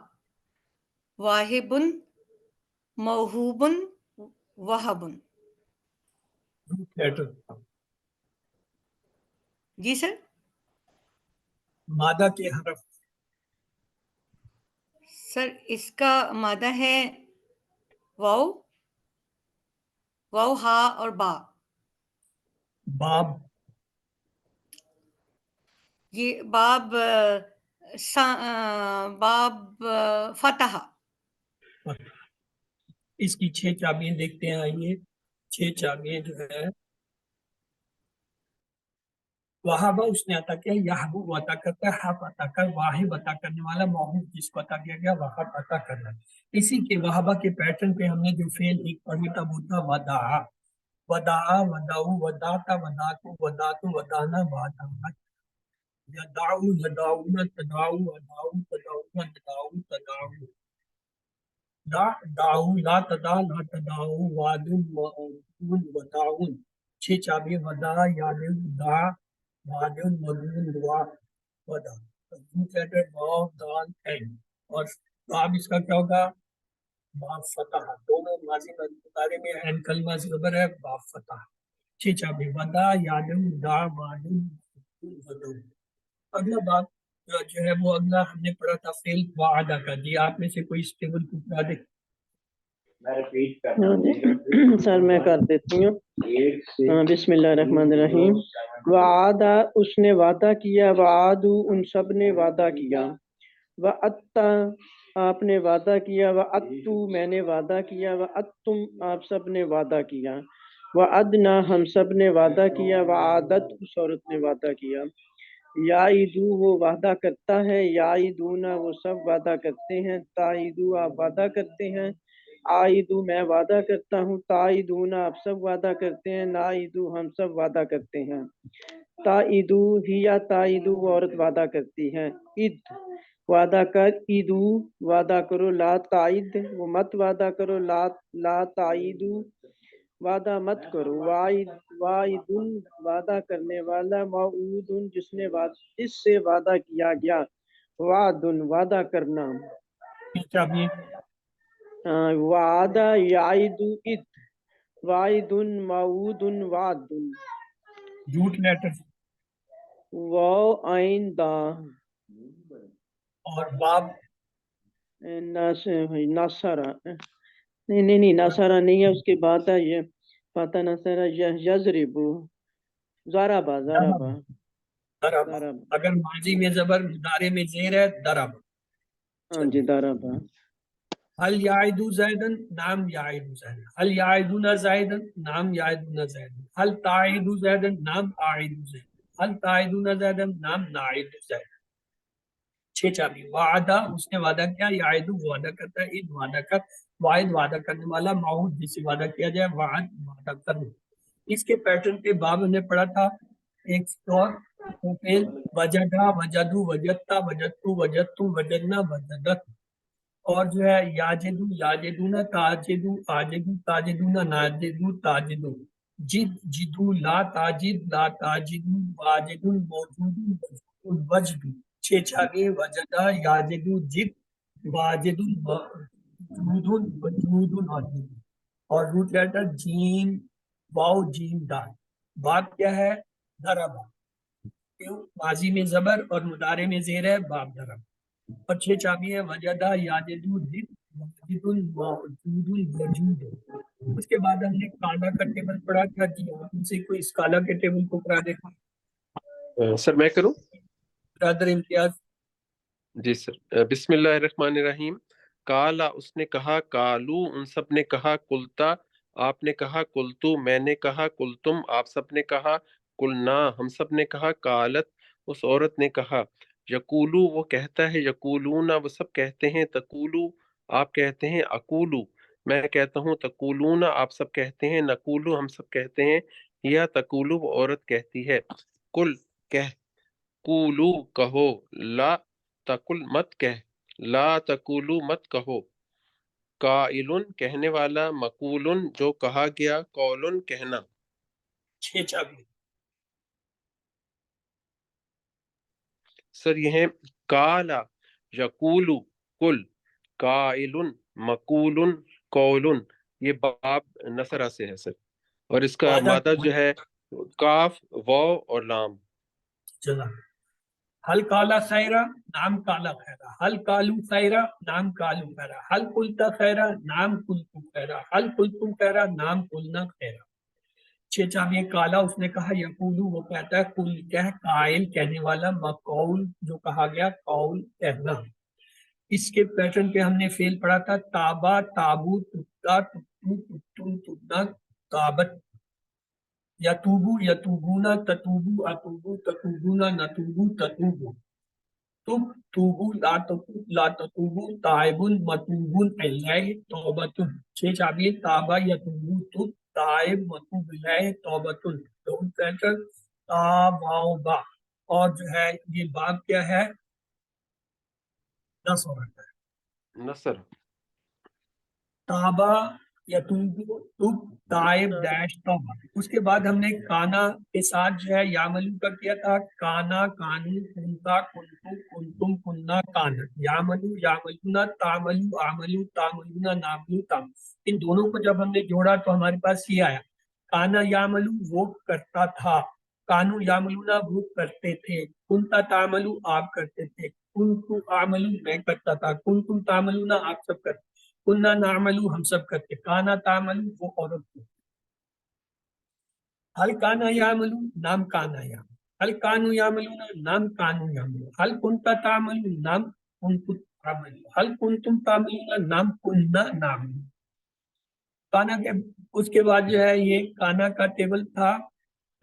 واہبن موہوبن وہبن۔ روٹ لیٹر جی سر، مادہ کے حرف سر اس کا مادہ ہے واو، واو ہا اور با۔ باب یہ باب باب فتح۔ اس کی 6 چابیاں دیکھتے ہیں، آئیے 6 چابیاں جو ہے وہابہ اس نے عطا کیا، یحبو وہ عطا کرتا ہے، حب عطا کر، واہب عطا کرنے والا، موہوب جس کو عطا کیا گیا، وہب عطا کرنا۔ اسی کے وہابہ کے پیٹرن پہ ہم نے جو فعل ایک پڑھی تھا وہ تھا وداع، وداع وداؤ وداتا وداتو وداتو ودانا وادانا، یداؤ یداؤن تداؤ وداؤ تداؤن تداؤ تداؤ، دا داؤ لا تدا لا تداؤ وادن وادون وداؤن۔ 6 چابیاں ودا یادن دا وادن ودون دعا ودا، واو دال این، اور باب اس کا کیا ہوگا، باب فتح، دونوں ماضی مضارع میں این کلمہ زبر ہے، باب فتح۔ 6 چابیاں ودا یادن دا وادن ودون۔ اگلا باب جو ہے وہ اگلا ہم نے پڑھا تھا فعل وعدہ کا، جی آپ میں سے کوئی اس ٹیبل کو پڑھا دے۔ سر میں کر دیتی ہوں۔ بسم اللہ الرحمن الرحیم۔ وعدہ اس نے وعدہ کیا، وعدو ان سب نے وعدہ کیا، وعدتا آپ نے وعدہ کیا، وعدتو میں نے وعدہ کیا، وعدتم آپ سب نے وعدہ کیا، وعدنا ہم سب نے وعدہ کیا، وعدت اس عورت نے وعدہ کیا۔ یعیدو وہ وعدہ کرتا ہے، یعیدونا وہ سب وعدہ کرتے ہیں، تعیدو آپ وعدہ کرتے ہیں، عائدو میں وعدہ کرتا ہوں، تعیدونا آپ سب وعدہ کرتے ہیں، نعیدو ہم سب وعدہ کرتے ہیں۔ تعیدو ہیا تعیدو وہ عورت وعدہ کرتی ہے، عید وعدہ کر، عیدو وعدہ کرو، لا تعید وہ مت وعدہ کرو، لا تعیدو وعدہ مت کرو، واعدن وعدہ کرنے والا، موعودن جس نے اس سے وعدہ کیا گیا، وعدن وعدہ کرنا۔ چابیاں وعدہ یعید عید، وعدن موعودن وعدن، روٹ لیٹر واو عین دا، اور باب ناصرہ نہیں ناصرہ نہیں ہے، اس کے بعد ہے یہ پتہ ناصرہ یضربو، ضربہ ضربہ ضرب، ضربہ، اگر ماضی میں زبر مضارع میں زیر ہے ضرب۔ ہاں جی ضربہ۔ هل يعد زيدا نعم يعد زيدا، هل يعدون زيدا نعم يعدون زيدا، هل تعيد زيدا نعم اعيد زيدا، هل تعيدون زيدا نعم نعيد زيدا۔ 6 چابی وعدہ اس نے وعدہ کیا، یعید وعدہ کرتا ہے، عید وعدہ کر، واحد وعدہ کرنے والا، موعود جس سے وعدہ کیا جائے، وعد وعدہ کرنا۔ اس کے پیٹرن کے باب ہم نے پڑھا تھا ایک اور فعل وجدہ وجدو وجدتا وجدتو وجدتم وجدنا وجدت، اور جو ہے یاجدو یاجدونا تاجدو آجدو تاجدونا ناجدو تاجدو، جد جدو لا تاجد لا تاجدو واجدو موجودو وجدو۔ 6 چابیاں وجدہ یاجدو جد واجدو وجود وجود اور روٹ لیٹر جیم واو جیم دال۔ باب کیا ہے، ضربہ، ماضی میں زبر اور مضارع میں زیر ہے، باب ضرب۔ اور 6 چابیاں وجدہ یاجدو جد واجد موجود وجود۔ اس کے بعد ہم نے کالا کا ٹیبل پڑھا تھا، جی آپ ان سے کوئی اس کالا کے ٹیبل کو پڑھا دیکھا۔ سر میں کروں؟ برادر امتیاز۔ جی سر، بسم اللہ الرحمن الرحیم۔ کالا اس نے کہا، کالو ان سب نے کہا، کلتا آپ نے کہا، کلتو میں نے کہا، کلتم آپ سب نے کہا، کلنا ہم سب نے کہا، کالت اس عورت نے کہا، یقولو وہ کہتا ہے، یقولون وہ سب کہتے ہیں، تقولو آپ کہتے ہیں، اقولو میں کہتا ہوں، تقولون آپ سب کہتے ہیں، نقولو ہم سب کہتے ہیں، یا تقولو وہ عورت کہتی ہے، کل کہہ، قولو کہو، لا تقل مت کہہ، لا تقولو مت کہو، قائلن کہنے والا، مقولن جو کہا گیا، قولن کہنا۔ 6 چابی سر یہ ہیں کالا، یقولو کل، قائلن مقولن قولن، یہ باب نصرہ سے ہے سر، اور اس کا مادہ مادہ جو ہے کاف، واو اور لام۔ چلا حل کالا خیرہ نام کالا خیرہ، حل کالو خیرہ نام کالو خیرہ، حل قلتا خیرہ نام قلتو خیرہ، حل قلتم خیرہ نام قلنا خیرہ۔ 6 چابی کالا اس نے کہا، یقولو وہ کہتا ہے، کل کہہ، قائل کہنے والا، مقول جو کہا گیا، قول کہنا۔ اس کے پیٹرن پہ ہم نے فیل پڑھا تھا، تابا تابو تتا تتو تتم تتنا تابت، یتوبو یتوبونا تتوبو اتوبو تتوبونا نتوبو تتوبو، تب توبو لا تتوب لا تتوبو، تائبن متوبن الیہ توبتن۔ 6 چابی تابا یتوبو تب، تائب متوب الیہ توبتن، دونوں پیٹرن تابا، اور جو ہے یہ باب کیا ہے، 10 ہو رہا ہے، نصر تابا یتوبو تب تائب ڈیش توبہ۔ اس کے بعد ہم نے کانا کے ساتھ جو ہے یاملو کا کیا تھا، کانا کانو کنتا کنتو کنتم کننا کانا، یاملو یاملونا تاملو آملو تاملونا ناملو تام۔ ان دونوں کو جب ہم نے جوڑا تو ہمارے پاس یہ آیا، کانا یاملو وہ کرتا تھا، کانو یاملونا وہ کرتے تھے، کنتا تاملو آپ کرتے تھے، کنتو آملو میں کرتا تھا، کنتم تاملونا آپ سب کرتے، کننا نعملو ہم سب کرتے، کانا تعملو وہ عورت کو، حل کانا یعملو نام کانا یعملو، حل کانو یعملون نام کانو یعملو، حل کنتا تعملو نام کنتم تعملو، حل کنتم تعملون نام کننا نعملو۔ کانا کے اس کے بعد جو ہے یہ کانا کا ٹیبل تھا،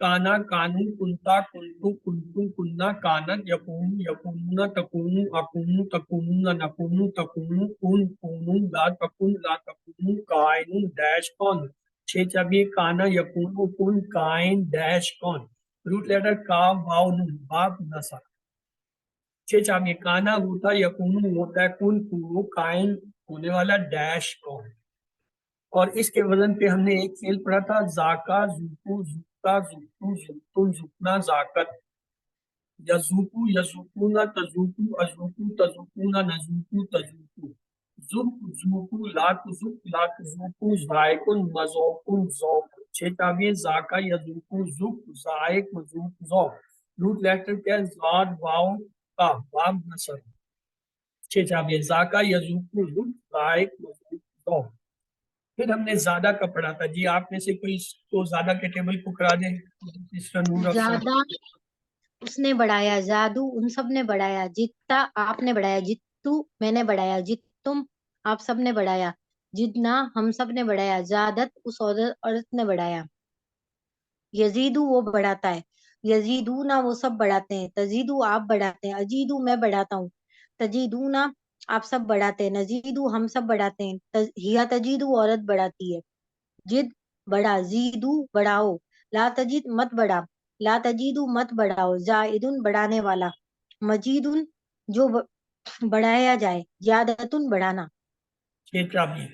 کانا کانو کنتا کنتو کنتم کننا کانت، یکون یکونون تکونو اکونو تکونون نکونو تکونو کن کونو لا تکن لا تکونو کائن ڈیش کون۔ 6 چابی کانا یکونو کن کائن ڈیش کون، روٹ لیٹر کاف واو نون باب نصر۔ 6 چابی کانا ہوتا یکونو ہوتا ہے، کن کو کائن ہونے والا ڈیش کون۔ اور اس کے وزن پہ ہم نے ایک فعل پڑھا تھا، زاکا زوکو زکتا زکتو زکتم زکنا زاکت، یزوکو یزوکونا تزوکو ازوکو تزوکونا نزوکو تزوکو، زک زوکو لا تزک لا تزوکو زائقن مذوقن ذوق۔ 6 چابی زاکا یزوکو زک زائق مذوق ذوق، روٹ لیٹر کیا ہے، زاد واو کا باب نصر۔ 6 چابی زاکا یزوکو زک زائق مذوق ذوق۔ پھر ہم نے زیادہ کا پڑھا تھا، جی آپ میں سے کوئی تو زیادہ کے ٹیبل کو کرا دیں، مسٹر نور افسر۔ زیادہ اس نے بڑھایا، زادو ان سب نے بڑھایا، جتا آپ نے بڑھایا، جتو میں نے بڑھایا، جتتم آپ سب نے بڑھایا، جدنا ہم سب نے بڑھایا، زادت اس عورت نے بڑھایا، یزیدو وہ بڑھاتا ہے، یزیدونا وہ سب بڑھاتے ہیں، تزیدو آپ بڑھاتے ہیں، اجیدو میں بڑھاتا ہوں، تجیدونا آپ سب بڑھاتے ہیں، نزیدو ہم سب بڑھاتے ہیں، ہیا تجیدو عورت بڑھاتی ہے، جد بڑھا، زیدو بڑھاؤ، لا تجید مت بڑھا، لا تجیدو مت بڑھاؤ، زائدن بڑھانے والا، مجیدن جو بڑھایا جائے، زیادتن بڑھانا، 6 چابی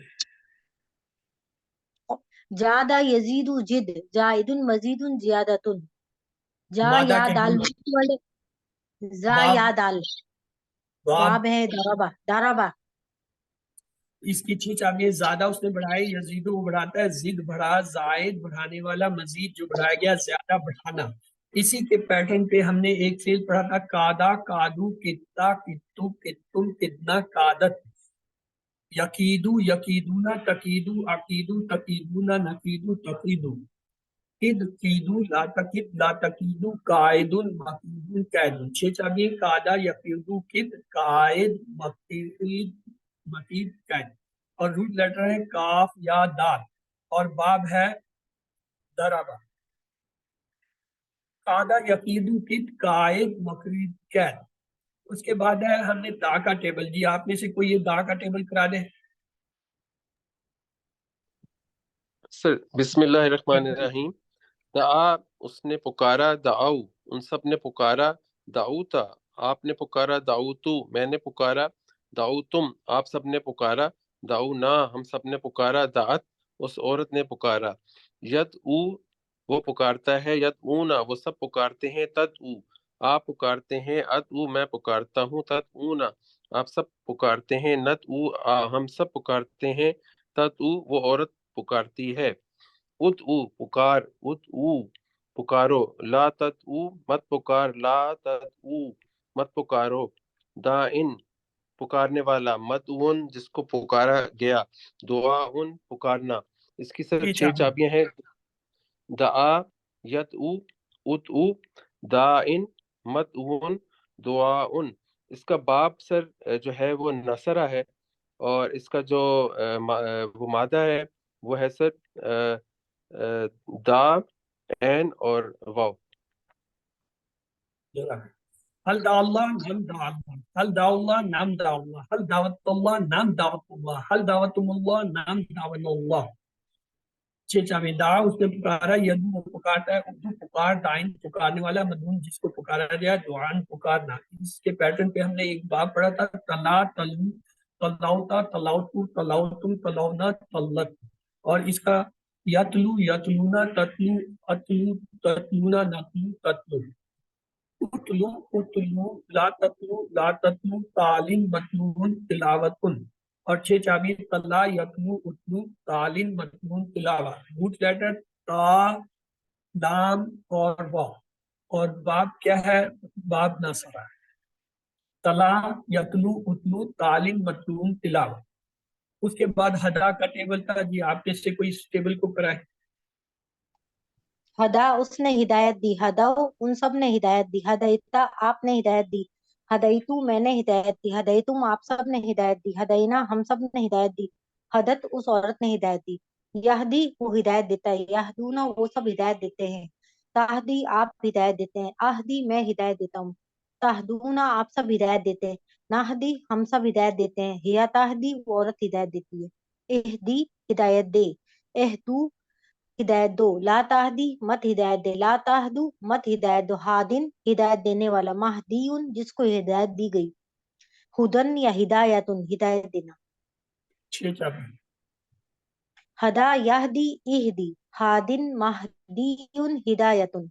زیادہ یزیدو جد، زائدن مزیدن زیادتن، جا مادہ یا کے دال دو والے، زا باب یا دال باب باب ہے، دربا دربا، اس کی 6 چابی زیادہ اس نے بڑھائی، یزید وہ بڑھاتا ہے، زد بڑھا، زائد بڑھانے والا، مزید جو بڑھایا گیا، زیادہ بڑھانا۔ اسی کے پیٹرن پہ ہم نے ایک فعل پڑھا تھا، کادا کادو کتا کتو کتم کتنا کادت، یقیدو یقیدونا تقیدو عقیدو تقیدونا نقیدو تقیدو، قد قیدو لا تقید لا تقیدو قائدن مقیدن قیدن۔ 6 چابی کادا یقیدو قد قائد مقید مقید قید، اور روٹ لیٹر ہے کاف یا دال، اور باب ہے دربا۔ کادا یقیدو قد قائد مقید قید، اس کے بعد ہے ہم نے دا کا ٹیبل. جی آپ میں سے کوئی یہ دا کا ٹیبل کرا دے. سر بسم اللہ الرحمن الرحیم. دعا اس نے پکارا، دعاؤ ان سب نے پکارا، دعوتا آپ نے پکارا، دعوتو میں نے پکارا، دعوتم آپ سب نے پکارا، دعونا ہم سب نے پکارا، دعت اس عورت نے پکارا، ید او وہ پکارتا ہے، ید اونا وہ سب پکارتے ہیں، تد او آپ پکارتے ہیں، اد او میں پکارتا ہوں، تد اونا آپ سب پکارتے ہیں، نت او ہم سب پکارتے ہیں، تد او وہ عورت پکارتی ہے، ادعو پکار، ادعو پکارو، لا تدعو مت پکار، لا تدعو مت پکارو، داعن پکارنے والا، مدعون جس کو پکارا گیا، دعاؤن پکارنا. اس کی سر یہ 6 چابیاں ہیں. دعا، یدعو، ادعو، داعن، مدعون، دعاؤن. اس کا باب سر جو ہے وہ نصرہ ہے، اور اس کا جو وہ مادہ ہے وہ ہے سر دا، این اور واو. هل دعا الله نعم دعا الله، هل دعا الله نعم دعا الله، هل دعوت الله نعم دعوت الله، هل دعوتم الله نعم دعونا الله. چاویں دعا اس نے پکارا، یدو وہ پکارتا ہے، اردو پکار، دائن پکارنے والا، مدعون جس کو پکارا گیا، دعان پکارنا. اس کے پیٹرن پہ ہم نے ایک باب پڑھا تھا، تلا، تلو، تلاوتا، تلاوتو، تلاوتم، تلونا، تلت. اور اس کا یتلو، یتلونا، تتلو، اتلو، تتلونا، نتلو، تتلو. اتلو، اتلو، لا تتلو، لا تتلو، تعلیم، متلون، تلاوتن. اور 6 چابی تلا، یتلو، اتلو، تعلیم، متلون، تلاوت. روٹ لیٹر تا، لام اور وا. اور باب کیا ہے؟ باب نصرہ. تلا، یتلو، اتلو، تعلیم، متلون، تلاوت. اس کے بعد ہدا کا ٹیبل تھا. جی آپ میں سے کوئی اس ٹیبل کو کرائے. ہدا اس نے ہدایت دی، ہداؤ ان سب نے ہدایت دی، ہدایتا آپ نے ہدایت دی، ہدایتو میں نے ہدایت دی، ہدایتم آپ سب نے ہدایت دی، ہدینا ہم سب نے ہدایت دی، ہدت اس عورت نے ہدایت دی، یہدی وہ ہدایت دیتا ہے، یہدونا وہ سب ہدایت دیتے ہیں، تہدی آپ ہدایت دیتے ہیں، اہدی میں ہدایت دیتا ہوں، تہدونا آپ سب ہدایت دیتے ہیں، نہدی ہم سب ہدایت دیتے ہیں، ہیا تہدی وہ عورت ہدایت دیتی ہے، اہدی ہدایت دے، اہدو ہدایت دو، لا تہدی مت ہدایت دے، لا تہدو مت ہدایت دو، ہادن ہدایت دینے والا، مہدیون جس کو ہدایت دی گئی، ہدن یا ہدایتن ہدایت دینا. 6 چابی. ہدا یہدی اہدی، ہادن مہدیون ہدایتن.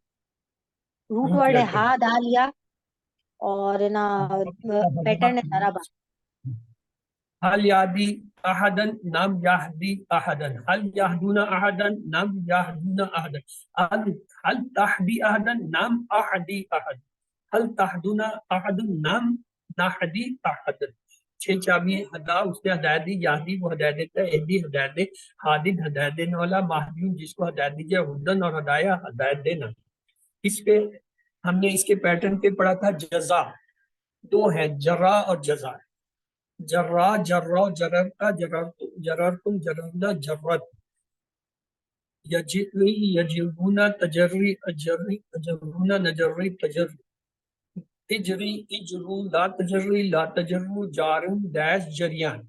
روٹ ورڈ ہے ہا دالیا، اور نا پیٹرن ہے ضربہ. هل يهدي احدا نعم يهدي احدا، هل يهدون احدا نعم يهدون احدا، هل تهدي احدا نعم اهدي احدا، هل تهدون احدا نعم نهدي احدا. 6 چابی. ہدا اس نے ہدایت دی، یہدی وہ ہدایت دیتا ہے، اہدی ہدایت دے، ہادن ہدایت دینے والا، مہدیون جس کو ہدایت دی جائے، ہدن اور ہدایہ ہدایت دینا. اس پہ ہم نے اس کے پیٹرن پہ پڑھا تھا جزا. 2 ہے، جرا اور جزا. جرا، جرا، جررتا، جررتم، جررنا، جرت. یجری، یجرونا، تجری، اجری، اجرونا، نجری، تجری. اجری، اجرو، لا تجری، لا تجرو، جارم، ڈیش، جریان.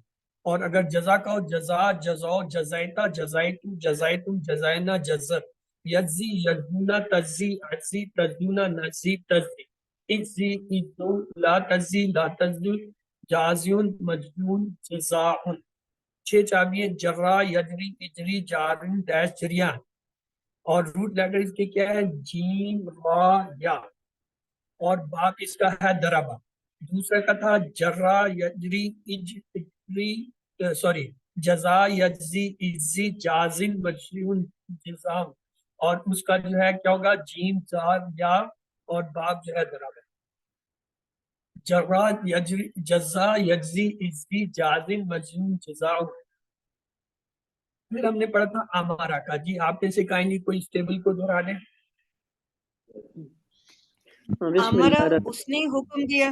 اور اگر جزا کا ہو، جزا، جزاؤ، جزائتا، جزائتو، جزائتم، جزائنا، جزت. یجزی، یجزونا، تجزی، اجزی، تجزونا، نجزی، تجزی. اجزی، اجزو، لا تجزی، لا تجزی، جازیون، مجزون، جزاؤن. 6 چابی. جرا، یجری، اجری، جارن، ڈیش، جریان. اور روٹ لیٹر اس کے کیا ہے؟ جیم، را، یا. اور باپ اس کا ہے دربا. دوسرا کا تھا جرا، یجری، اجری، سوری، جزا، یجزی، اجزی، جازن، مجزون، جزاؤن. اور اس کا جو ہے کیا ہوگا؟ جیم، زار، یا. اور باپ جو ہے دربا. جرا، یجری، جزا، یجزی، اجزی، جازن، مجزون، جزاؤن. پھر ہم نے پڑھا تھا امارا کا. جی آپ میں سے کائنڈلی کوئی اس ٹیبل کو دہرا دیں. بسم امرا اللہ الرحمن. اس نے حکم دیا.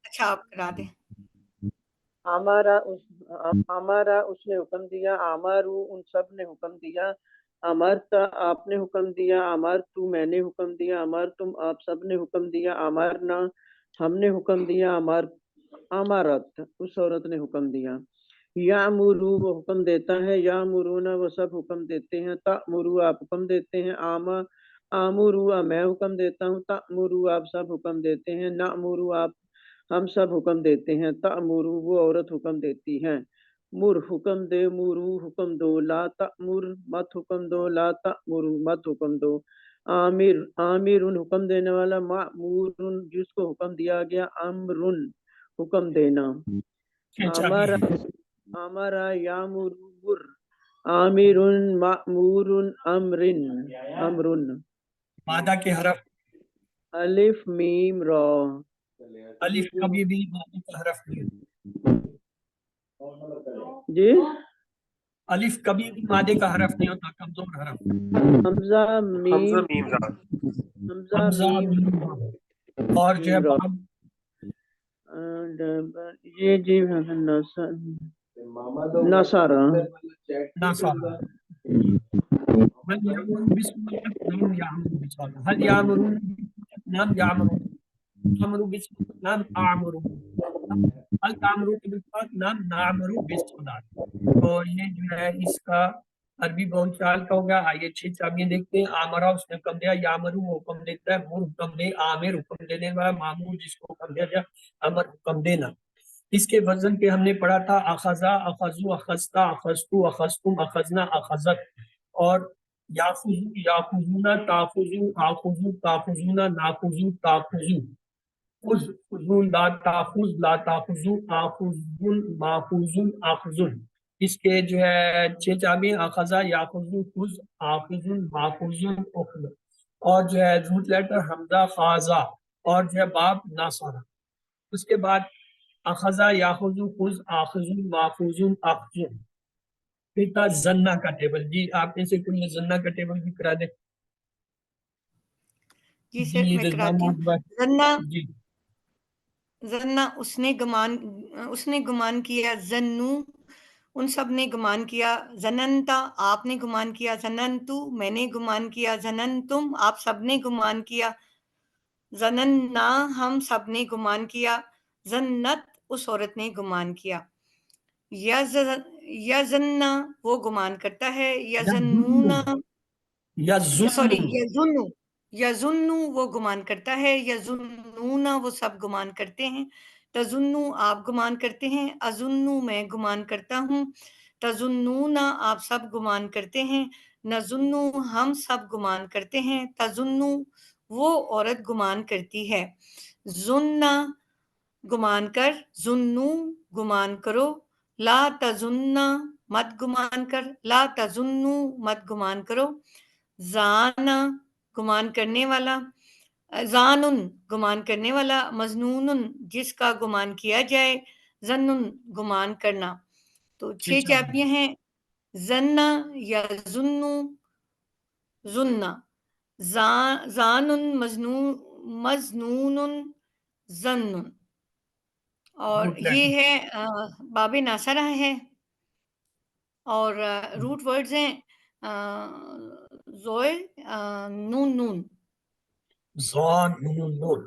اچھا آپ کرا دیں. ہمارا اس نے حکم دیا، امارو ان سب نے حکم دیا، امرتا آپ نے حکم دیا، امرتو میں نے حکم دیا، امرتم آپ سب نے حکم دیا، امرنا ہم نے حکم دیا، امارت اس عورت نے حکم دیا، یامرو وہ حکم دیتا ہے، یامرونا وہ سب حکم دیتے ہیں، تأمرو آپ حکم دیتے ہیں، آمرو میں حکم دیتا ہوں، تأمرو آپ سب حکم دیتے ہیں، نأمرو آپ ہم سب حکم دیتے ہیں، تأمرو وہ عورت حکم دیتی ہے، مر حکم دے، مرو حکم دو، لا تأمر مت حکم دو، لا تأمرو مت حکم دو، عامر حکم دینے والا، معمور جس کو حکم دیا گیا، امر حکم دینا، چابی ہے ہمارا یامر مر، عامر معمور امرن امرن، مادہ کے حرف الف میم را، الف کبھی بھی مادے کا حرف نہیں جی الف کبھی بھی مادے کا حرف نہیں ہوتا، کمزور حرف حمزہ حمزہ میم، میم را، حمزہ حمزہ میم میم اور جو ہے میم را، باب یہ جی نصارہ ناصارہ هل يأمرون بالصلاة؟ نعم يأمرون بالصلاة. هل يأمرون بالصلاة؟ نعم يأمرون. أمروا بالصلاة؟ نعم أعمروا بالصلاة. هل تأمرون بالصلاة؟ نعم نعمر بالصلاة. تو یہ جو ہے اس کا عربی بول چال کا ہوگا. آئیے 6 چابیاں دیکھتے ہیں. آمرا اس نے حکم دیا، یامرو وہ حکم دیتا ہے، مر حکم دے، عامر حکم دینے والا، معمول جس کو حکم دیا جائے، امر حکم دینا. اس کے وزن پہ ہم نے پڑھا تھا اخذا، اخذو، اخذتا، اخذتو، اخذتم، اخذنا، اخذت، اور یاخذو، یاخذونا، تاخذو، آخذو، تاخذونا، ناخذو، تاخذو، خذ، خذون، لا تاخذ، لا تاخذو، آخذون، ماخوذون، آخذون. اس کے جو ہے 6 چابیں، اخذا، یاخذو، خذ، آخذون، ماخوذون، اخذ، اور جو ہے روٹ لیٹر حمزہ، خاضا، اور جو ہے باب ناصارہ. اس کے بعد اخذا، یاخذو، خذ، آخذون، ماخوذون، آخذون. پھر تھا زنا کا ٹیبل. جی آپ میں سے کوئی زنا کا ٹیبل بھی کرا دے. جی سر میں کراتی ہوں. زنا جی زنا اس نے گمان کیا، زنو ان سب نے گمان کیا، زننتا آپ نے گمان کیا، زننتو میں نے گمان کیا، زننتم آپ سب نے گمان کیا، زننا ہم سب نے گمان کیا، زنت اس عورت نے گمان کیا، یزننا وہ گمان کرتا ہے، یزنونا سوری یظنو وہ گمان کرتا ہے، یظنونا وہ سب گمان کرتے ہیں، تظنو آپ گمان کرتے ہیں، اظنو میں گمان کرتا ہوں، تظنونا آپ سب گمان کرتے ہیں، نظنو ہم سب گمان کرتے ہیں، تظنو وہ عورت گمان کرتی ہے، ظننا گمان کر، ظنو گمان کرو، لا تظننا مت گمان کر، لا تظنو مت گمان کرو، زانا گمان کرنے والا، زانن گمان کرنے والا، مظنون جس کا گمان کیا جائے، ظنن گمان کرنا. تو 6 چابیاں ہیں، زنا یا ظنو، ظننا، زانن، مظنون، ظنن، اور یہ ہے باب ناصرہ ہے، اور روٹ ورڈز ہیں زوئے، نون نون، زان، نون، نون.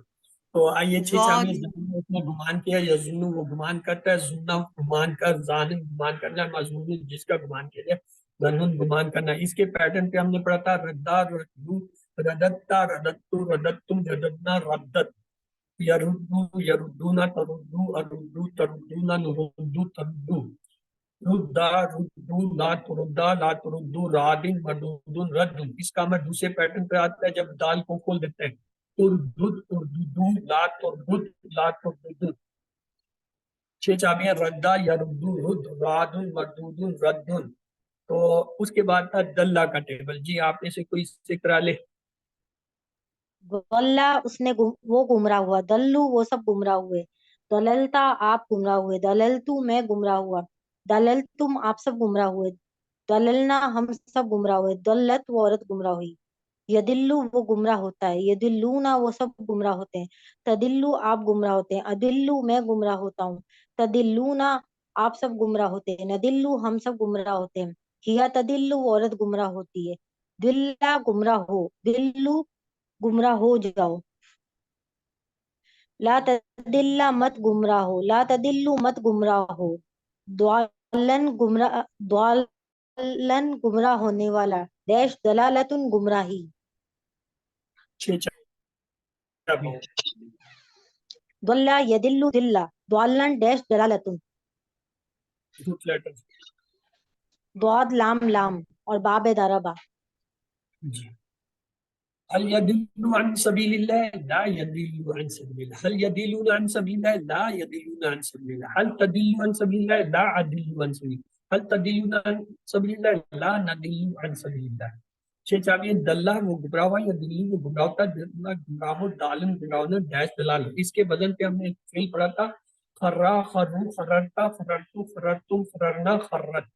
تو آئیے 6 زان چابیاں. زنو اس نے گمان کیا، یظنو وہ گمان کرتا ہے، زنا گمان کر، زانن گمان کرنا، مظنون جس کا گمان کیا جائے، ظنن گمان کرنا. اس کے پیٹرن پہ ہم نے پڑھا تھا ردا، ردو، ردتا، ردتو، ردتتم، رددنا، ردت، یردو، یردونا، تردو، اردو، تردونا، نردو، تردو، ردا، ردو، لا تردا، لا تردو، رادن، مردودن، ردن. اس کا ہمیں دوسرے پیٹرن پہ آتا ہے جب دال کو کھول دیتے ہیں، تردد، ارددو، لا تردد، لا تردد. 6 چابیاں ردا، یردو، رد، رادن، مردودن، ردن. تو اس کے بعد تھا دلہ کا ٹیبل. جی آپ میں سے کوئی سے کرا لے. دلہ اس نے وہ گمراہ ہوا، دلو وہ سب گمراہ ہوئے، دللتا آپ گمراہ ہوئے، دللتو میں گمراہ ہوا، دللتم آپ سب گمراہ ہوئے، دللنا ہم سب گمراہ ہوئے، دلت وہ عورت گمراہ ہوئی، یدلو وہ گمراہ ہوتا ہے، یدلونا وہ سب گمراہ ہوتے ہیں، تدلو آپ گمراہ ہوتے ہیں، ادلو میں گمراہ ہوتا ہوں، تدلونا آپ سب گمراہ ہوتے ہیں، ندلو ہم سب گمراہ ہوتے ہیں، ہیا تدلو وہ عورت گمراہ ہوتی ہے، دلہ گمراہ ہو، دلو گمراہ ہو جاؤ، لا تدل مت گمراہ ہو، لا تدلو مت گمراہ ہو، ضالن گمراہ ہونے والا، ڈیش دلالتن گمراہی، چھ چابی ضلع یدل دلہ، ضالن ڈیش دلالتن، روٹ لیٹر ضاد لام لام اور باب ضربہ. جی. هل يدل عن سبيل الله؟ لا يدل عن سبيل الله. هل يدلون عن سبيل الله؟ لا يدلون عن سبيل الله. هل تدل عن سبيل الله؟ لا أدل عن سبيل الله. هل تدلون عن سبيل الله؟ لا ندل عن سبيل الله. چھ چابی دلہ وہ گمراہ ہوا یا دلی وہ گمراہ ہوتا ہے، گمراہ ہو، دالن گمراہ ہونا، ڈیش دلال. اس کے بدل پہ ہم نے ایک فعل پڑھا تھا، خرا خرو خررتا فررتو فررتم فررنا خرت،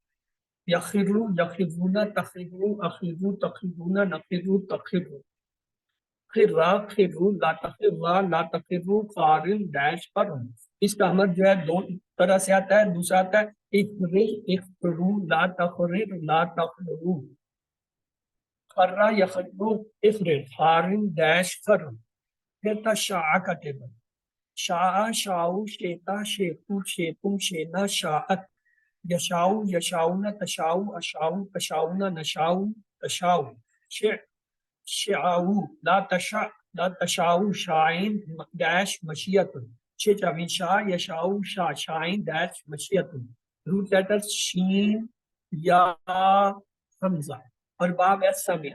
یخرو یخرون تخرو اخرو تخرون نخرو تخرو، خرا خرو لا تخرا لا تخرو قارن ڈیش پر. اس کا عمل جو ہے دو طرح سے آتا ہے. دوسرا آتا ہے اخرج اخرو لا تخرر لا تخرو، خرا یخرو اخرج قارن ڈیش پر. پھر تھا شاع کا ٹیبل، شاع شاؤ شیتا شیتو شیتم شینا شاعت، یشاؤ یشاؤنا تشاؤ اشاؤ تشاؤنا نشاؤ تشاؤ، شعاؤ لا تشاء لا تشاؤ شائن ڈیش مشیت. چھ چابی شاء یشاؤ شاء شائن ڈیش مشیت. روٹ لیٹر شین یا حمزہ اور باب ہے سمع.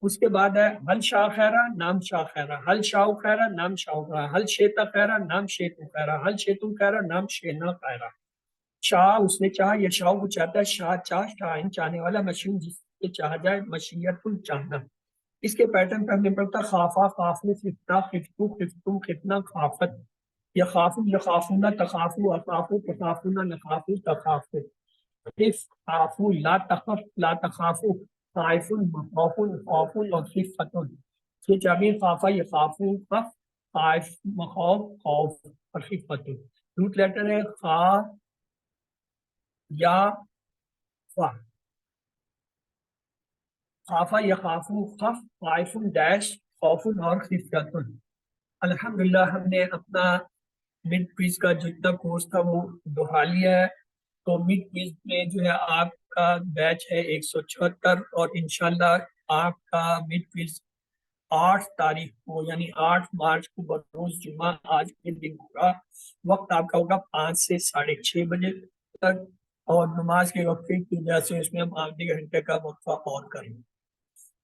اس کے بعد ہے حل شاہ خیرہ نام شاہ خیرہ، حل شاہ خیرہ نام شاہ خیرہ، حل شیتا خیرہ نام شیتو خیرہ، حل شیتو خیرہ نام شینا خیرہ. شاہ اس نے چاہ، یا شاہ کو چاہتا ہے، شاہ چاہ شاہین چاہنے والا، مشین جس سے چاہ جائے، مشیت چاہنا. اس کے پیٹرن پہ ہم نے پڑھتا خافا خافو خفتا خفتو خفتم خفنا خافت، یا خافو یخافونا تخافو اخافو تخافونا نخافو تخافو، خف خافو لا تخف لا تخافو، خائف مخوف خوف اور خفت. یہ چابی خافا یخافو خف خائف مخوف خوف اور خفت. روٹ لیٹر ہے خا یا فا، خافا یخافو خف خائف ڈیش خوف اور خفت. الحمدللہ ہم نے اپنا مڈ کوئز کا جتنا کورس تھا وہ دہرا لیا ہے. تو مڈ کوئز میں جو ہے آپ کا بیچ ہے 174 اور انشاءاللہ آپ کا مڈ کوئز 8 تاریخ کو یعنی 8 مارچ کو بروز جمعہ آج کے دن ہوگا. وقت آپ کا ہوگا 5 سے 6:30 بجے تک، اور نماز کے وقفے کی وجہ سے اس میں ہم آدھے گھنٹے کا وقفہ اور کریں.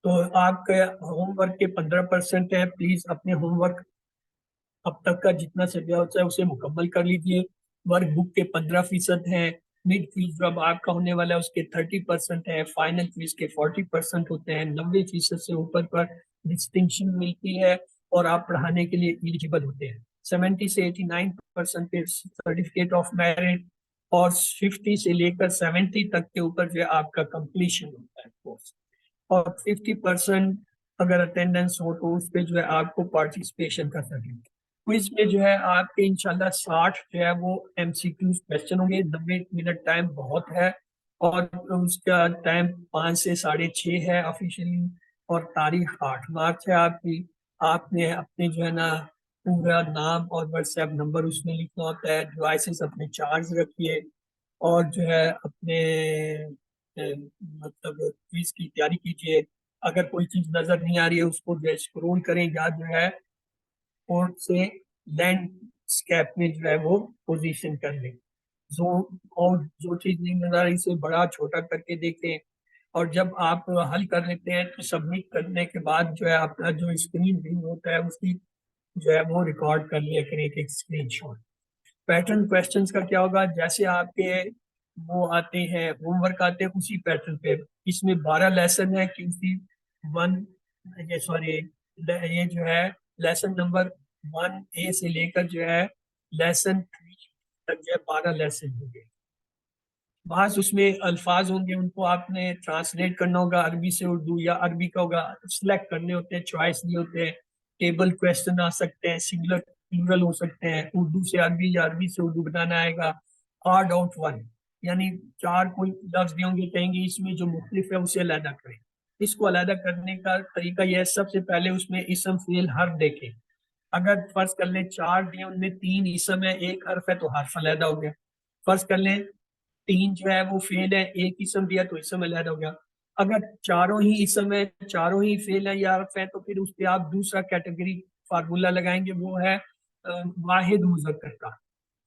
تو آپ کا ہوم ورک کے 15% ہے، پلیز اپنے ہوم ورک اب تک کا جتنا سے بھی ہوتا ہے اسے مکمل کر لیجئے. ورک بک کے 15% ہیں، مڈ کوئز جو اب آپ کا ہونے والا ہے اس کے 30% ہیں، فائنل کوئز کے 40% ہوتے ہیں. 90% سے اوپر پر ڈسٹنکشن ملتی ہے اور آپ پڑھانے کے لیے ایلیجیبل ہوتے ہیں. 70 سے 89% پہ سرٹیفکیٹ آف میرٹ، اور 50 سے لے کر 70 تک کے اوپر جو آپ کا کمپلیشن ہوتا ہے کورس. اور 50% اگر اٹینڈنس ہو تو اس پہ جو ہے آپ کو پارٹیسپیشن کر سکیں. کوئز میں جو ہے آپ کے انشاءاللہ 60 جو ہے وہ MCQs کویسچن ہوں گے. 90 منٹ ٹائم بہت ہے، اور اس کا ٹائم 5 سے 6:30 ہے آفیشیلی، اور تاریخ 8 مارچ ہے آپ کی. آپ نے اپنے جو ہے نا پورا نام اور واٹس ایپ نمبر اس میں لکھنا ہوتا ہے. ڈیوائسز اپنے چارج رکھیے، اور جو ہے اپنے مطلب کوئز کی تیاری کیجیے. اگر کوئی چیز نظر نہیں آ رہی ہے اس کو جو ہے اسکرول کریں، یا جو ہے پورٹ سے لینڈ اسکیپ میں جو ہے وہ پوزیشن کر لیں. اور جو چیز نہیں نظر آ رہی اسے بڑا چھوٹا کر کے دیکھیں. اور جب آپ حل کر لیتے ہیں تو سبمٹ کرنے کے بعد جو ہے اپنا جو اسکرین ویو ہوتا ہے اس کی جو ہے وہ ریکارڈ کر لیا کریں ایک اسکرین شاٹ. پیٹرن کویسچنز کا کیا ہوگا، جیسے آپ کے وہ آتے ہیں ہوم ورک آتے ہیں اسی پیٹرن پہ. اس میں 12 لیسن ہے، QC 1 یہ جو ہے لیسن نمبر 1A سے لے کر جو ہے لیسن 3 تک جو ہے 12 لیسن ہوں گے. بعض اس میں الفاظ ہوں گے ان کو آپ نے ٹرانسلیٹ کرنا ہوگا عربی سے اردو، یا عربی کا ہوگا سلیکٹ کرنے ہوتے ہیں، چوائس نہیں ہوتے ہیں. ٹیبل کویسچن آ سکتے ہیں، سنگولر پلورل ہو سکتے ہیں، اردو سے عربی یا عربی سے اردو بنانا آئے گا. آڈ آؤٹ 1 یعنی 4 کوئی لفظ دیں گے، کہیں گے اس میں جو مختلف ہے اسے علیحدہ کریں. اس کو علیحدہ کرنے کا طریقہ یہ ہے، سب سے پہلے اس میں اسم فعل حرف دیکھیں، اگر فرض کر لیں 4 دیے ان میں 3 اسم ہے 1 حرف ہے تو حرف علیحدہ ہو گیا. فرض کر لیں 3 جو ہے وہ فعل ہے 1 اسم دیا تو اسم علیحدہ ہو گیا. اگر چاروں ہی اسم ہے چاروں ہی فعل ہے یا حرف ہے تو پھر اس پہ آپ دوسرا کیٹیگری فارمولہ لگائیں گے, وہ ہے واحد مذکر کا.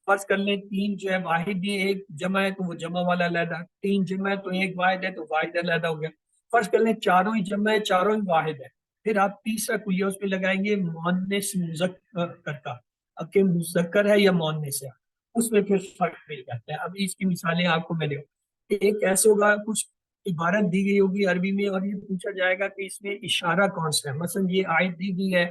فرض کر لیں 3 جو ہے واحد دی 1 جمع ہے تو وہ جمع والا علیحدہ, 3 جمع ہے تو 1 واحد ہے تو واحد علیحدہ ہو گیا. فرض کر لیں چاروں ہی جمع ہے چاروں ہی واحد ہے, پھر آپ تیسرا کلیہ اس پہ لگائیں گے مؤنث مذکر کا, اب کہ مذکر ہے یا مؤنث ہے اس میں پھر فرق مل جاتا ہے. اب اس کی مثالیں آپ کو میں دوں. ایک ایسے ہوگا کچھ عبارت دی گئی ہوگی عربی میں اور یہ پوچھا جائے گا کہ اس میں اشارہ کون سا ہے. مثلا یہ آیت دی گئی ہے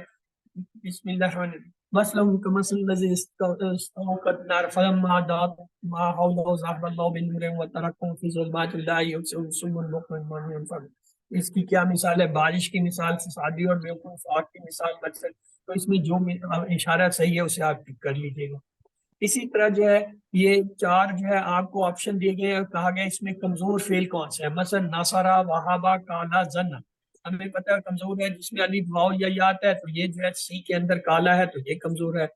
بسم اللہ الرحمن الرحیم مثلا کمثل الذی استوقد نار فلما اضاءت ما حوله ذهب الله بنورهم وتركهم في ظلمات لا يبصرون صم بكم عمي فهم. اس کی کیا مثال ہے؟ بارش کی مثال سے شادی اور بیوقوف آگ کی مثال مقصد, تو اس میں جو اشارہ صحیح ہے اسے آپ ٹک کر لیجیے گا. اسی طرح جو ہے یہ 4 جو ہے آپ کو آپشن دیے گئے اور کہا گیا اس میں کمزور فعل کون سا ہے. مثلا ناصرہ وہابہ کالا زنا, ہمیں پتہ ہے کمزور ہے جس میں الف واو یا یا آتا ہے تو یہ جو ہے سی کے اندر کالا ہے تو یہ کمزور ہے.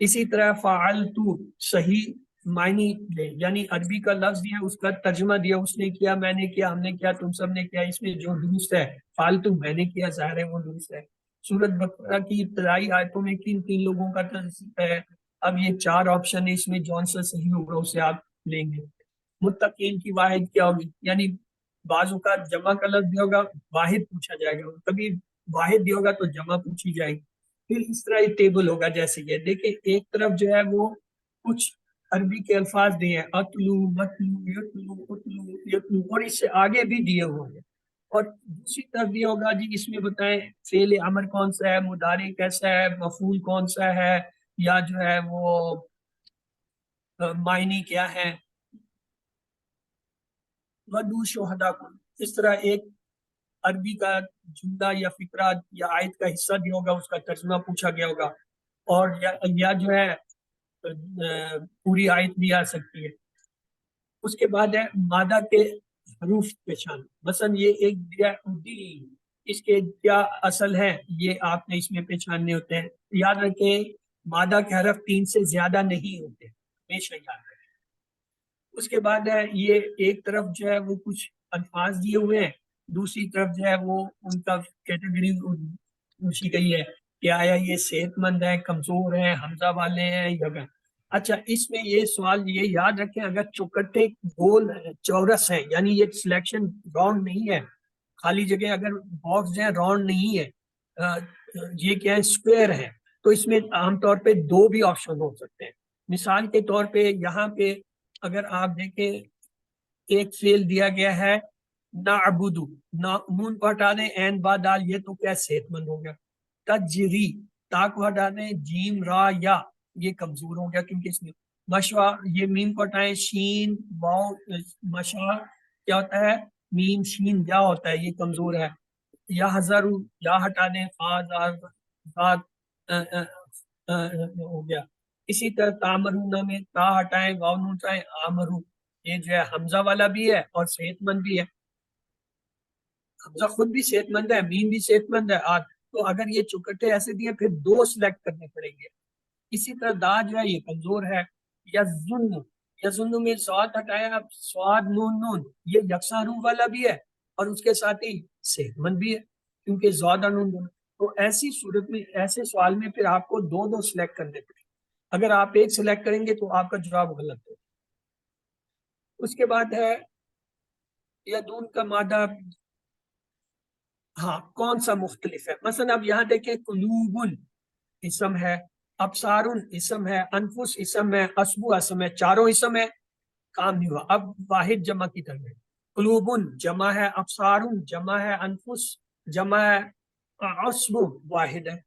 اسی طرح فعلتو صحیح معنی لے, یعنی عربی کا لفظ دیا اس کا ترجمہ دیا, اس نے کیا میں نے کیا ہم نے کیا تم سب نے کیا, اس میں جو درست ہے فالتو میں نے کیا ظاہر ہے وہ درست ہے. سورۃ بقرہ کی ابتدائی آیتوں میں کن لوگوں کا تذکر ہے؟ اب یہ 4 آپشن ہے, اس میں جون سا صحیح ہوگا اسے آپ لیں گے. متقین کی واحد کیا ہوگی, یعنی بعض اوقات جمع کا لفظ بھی ہوگا واحد پوچھا جائے گا, کبھی واحد بھی ہوگا تو جمع پوچھی جائے گی. پھر اس طرح یہ ٹیبل ہوگا جیسے یہ دیکھیں ایک طرف جو ہے وہ کچھ عربی کے الفاظ دیے ہیں اتلو متلو یتلو اتلو یتلو, اور اس سے آگے بھی دیے ہوئے ہیں, اور دوسری طرف یہ ہوگا جی اس میں بتائیں فعل امر کون سا ہے, مضارع کیسا ہے, مفعول کون سا ہے, یا جو ہے وہ معنی کیا ہے. وَدُّوا شُهَدَاءَكُمْ, اس طرح ایک عربی کا جملہ یا فقرہ یا آیت کا حصہ دیا ہوگا اس کا ترجمہ پوچھا گیا ہوگا, اور یا جو ہے پوری آیت بھی آ سکتی ہے. اس کے بعد ہے مادہ کے حروف پہچان, مثلا یہ ایک دیا دی, اس کے کیا اصل ہے یہ آپ نے اس میں پہچاننے ہوتے ہیں. یاد رکھیں مادہ کے حرف 3 سے زیادہ نہیں ہوتے, ہمیشہ یاد رکھیں. اس کے بعد ہے یہ ایک طرف جو ہے وہ کچھ الفاظ دیے ہوئے ہیں, دوسری طرف جو ہے وہ ان کا کیٹیگری پوچھی گئی ہے کہ آیا یہ صحت مند ہے, کمزور ہیں, حمزہ والے ہیں یا. اچھا اس میں یہ سوال یہ یاد رکھیں اگر چوکٹے گول چورس ہیں یعنی یہ سلیکشن راؤنڈ نہیں ہے, خالی جگہ اگر باکس ہیں راؤنڈ نہیں ہے, یہ کیا ہے اسکوئر ہے, تو اس میں عام طور پہ 2 بھی آپشن ہو سکتے ہیں. مثال کے طور پہ یہاں پہ اگر آپ دیکھیں ایک فعل دیا گیا ہے نعبدو, نون کو ہٹا دیں این با دال, یہ تو کیا صحت مند ہو گیا. تجری تا کو ہٹا دیں جیم را یا, یہ کمزور ہو گیا کیونکہ اس میں. مشوا یہ میم کو ہٹائیں شین واو, مشوا کیا ہوتا ہے میم شین یا ہوتا ہے, یہ کمزور ہے. یا ہزارو یا ہٹا دیں فاض ہو گیا. اسی طرح تامرون میں تا ہٹائیں واو نون ہٹائیں آمرو, یہ جو ہے حمزہ والا بھی ہے اور صحت مند بھی ہے. حمزہ خود بھی صحت مند ہے, میم بھی صحت مند ہے, تو اگر یہ چوکٹے ایسے دیے پھر 2 سلیکٹ کرنے پڑیں گے. اسی طرح دا جو ہے یہ کمزور ہے. یظن میں سواد ہٹایا سواد نون نون, یہ یکساں روح والا بھی ہے اور اس کے ساتھ ہی صحت مند بھی ہے کیونکہ زیادہ نون دونوں. تو ایسی صورت میں ایسے سوال میں پھر آپ کو 2 سلیکٹ کرنے پڑیں. اگر آپ ایک سلیکٹ کریں گے تو آپ کا جواب غلط ہے. اس کے بعد ہے یدون کا مادہ ہاں کون سا مختلف ہے. مثلا اب یہاں دیکھیں قلوبن اسم ہے, ابصارن اسم ہے, انفس اسم ہے, اسبو اسم ہے, چاروں اسم ہے, کام نہیں ہوا. اب واحد جمع کی طرف ہے. قلوبن جمع ہے, ابصارن جمع ہے, انفس جمع ہے, اسبو واحد ہے.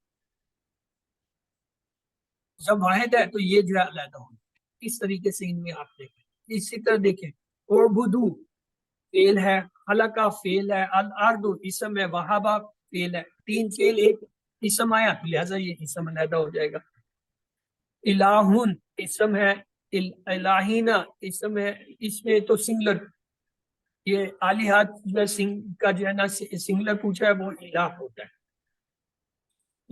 جب واحد ہے تو یہ جو ہے علیحدہ ہوگا. اس طریقے سے ان میں آپ دیکھیں. اسی طرح دیکھیں اعبدو فعل ہے, خلقہ فعل ہے, الارض اسم ہے, وہابہ فعل ہے. 3 فعل ایک اسم آیا لہذا یہ اسم علیحدہ ہو جائے گا. الہن اسم ہے, الہینا اسم ہے, اس میں تو سنگلر, یہ آلیہات کا جو ہے نا سنگلر پوچھا ہے وہ الہ ہوتا ہے.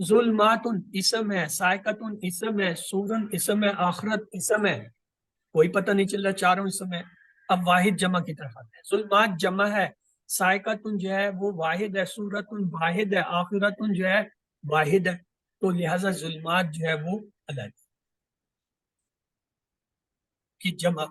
ظلماتن اسم ہے, سائقتن اسم ہے, سورن اسم ہے, آخرت اسم ہے, کوئی پتہ نہیں چل رہا چاروں اسم ہے. اب واحد جمع کی طرف آتے ہیں. ظلمات جمع ہے, سائقتن جو ہے وہ واحد ہے, سورتن واحد ہے, آخرتن جو ہے واحد ہے, تو لہذا ظلمات جو ہے وہ الگ کی جمع.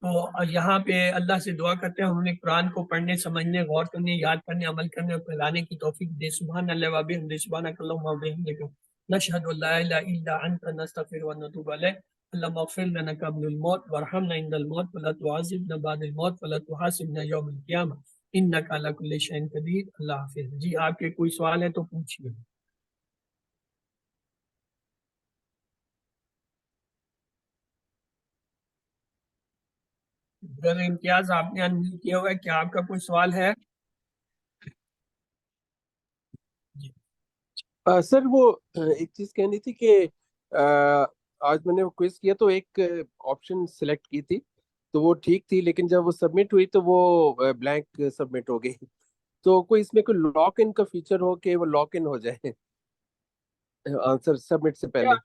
تو یہاں پہ اللہ سے دعا کرتے ہیں انہوں نے قرآن کو پڑھنے, سمجھنے, غور کرنے, یاد کرنے, عمل کرنے اور پھیلانے کی توفیق دے. سبحان اللہ و بحمدہ, سبحانک اللہم و بحمدک, نشہد ان لا الہ الا انت, نستغفرک و نتوب الیک. اللہم اغفر لنا قبل الموت وارحمنا عند الموت ولا تعذبنا بعد الموت ولا تحاسبنا یوم القیامہ انک علی کل شیء قدیر. اللہ حافظ. جی آپ کے کوئی سوال ہے تو پوچھیے. برادر امتیاز آپ نے انمیوٹ کیا ہوا ہے, کیا آپ کا کوئی سوال ہے؟ جی سر وہ ایک چیز کہنی تھی کہ آج میں نے کوئز کیا تو ایک آپشن سلیکٹ کی تھی تو وہ ٹھیک تھی, لیکن جب وہ سبمٹ ہوئی تو وہ بلینک سبمٹ ہو گئی. تو کوئی اس میں کوئی لاک ان کا فیچر ہو کہ وہ لاک ان ہو جائے آنسر سبمٹ سے پہلے؟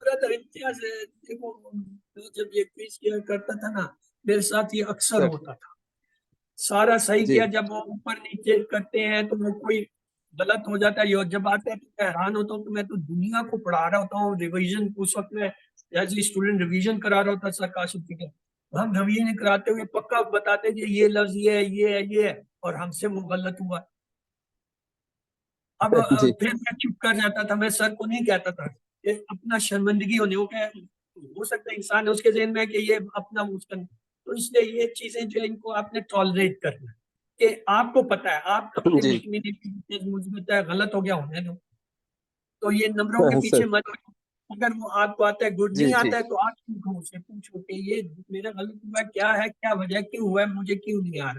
برادر امتیاز دیکھو, میں جب یہ کوئز کیا کرتا تھا نا میرے ساتھ یہ اکثر سر ہوتا تھا. سارا صحیح جی کیا, جب وہ اوپر نیچے کرتے ہیں تو وہ کوئی غلط ہو جاتا ہے. یہ جب آتے ہیں تو میں حیران ہوتا ہوں کہ میں تو دنیا کو پڑھا رہا ہوتا ہوں ریویژن. اس وقت میں ایز اے اسٹوڈنٹ ریویژن کرا رہا ہوتا سر کاشف فکر, ہم ریویژن کراتے ہوئے پکا بتاتے کہ یہ لفظ یہ ہے, یہ ہے, یہ ہے, اور ہم سے وہ غلط ہوا. اب جی پھر میں چپ کر جاتا تھا, میں سر کو نہیں کہتا تھا کہ اپنا شرمندگی ہونے ہو سکتا ہے انسان اس کے ذہن میں کہ یہ اپنا مسکن. تو اس لیے یہ چیزیں جو ان کو آپ نے ٹالریٹ کرنا کہ آپ کو پتا ہے, آپ اپنے جی مطمئن مثبت ہے, غلط ہو گیا ہونے دو. تو یہ نمبروں کے پیچھے سر مت, اگر وہ آپ کو آتا ہے گڈ جی نہیں جی آتا ہے تو آپ سے پوچھو کہ یہ میرا غلط ہوا کیا ہے, کیا وجہ کیوں ہوا ہے, مجھے کیوں نہیں آ رہا.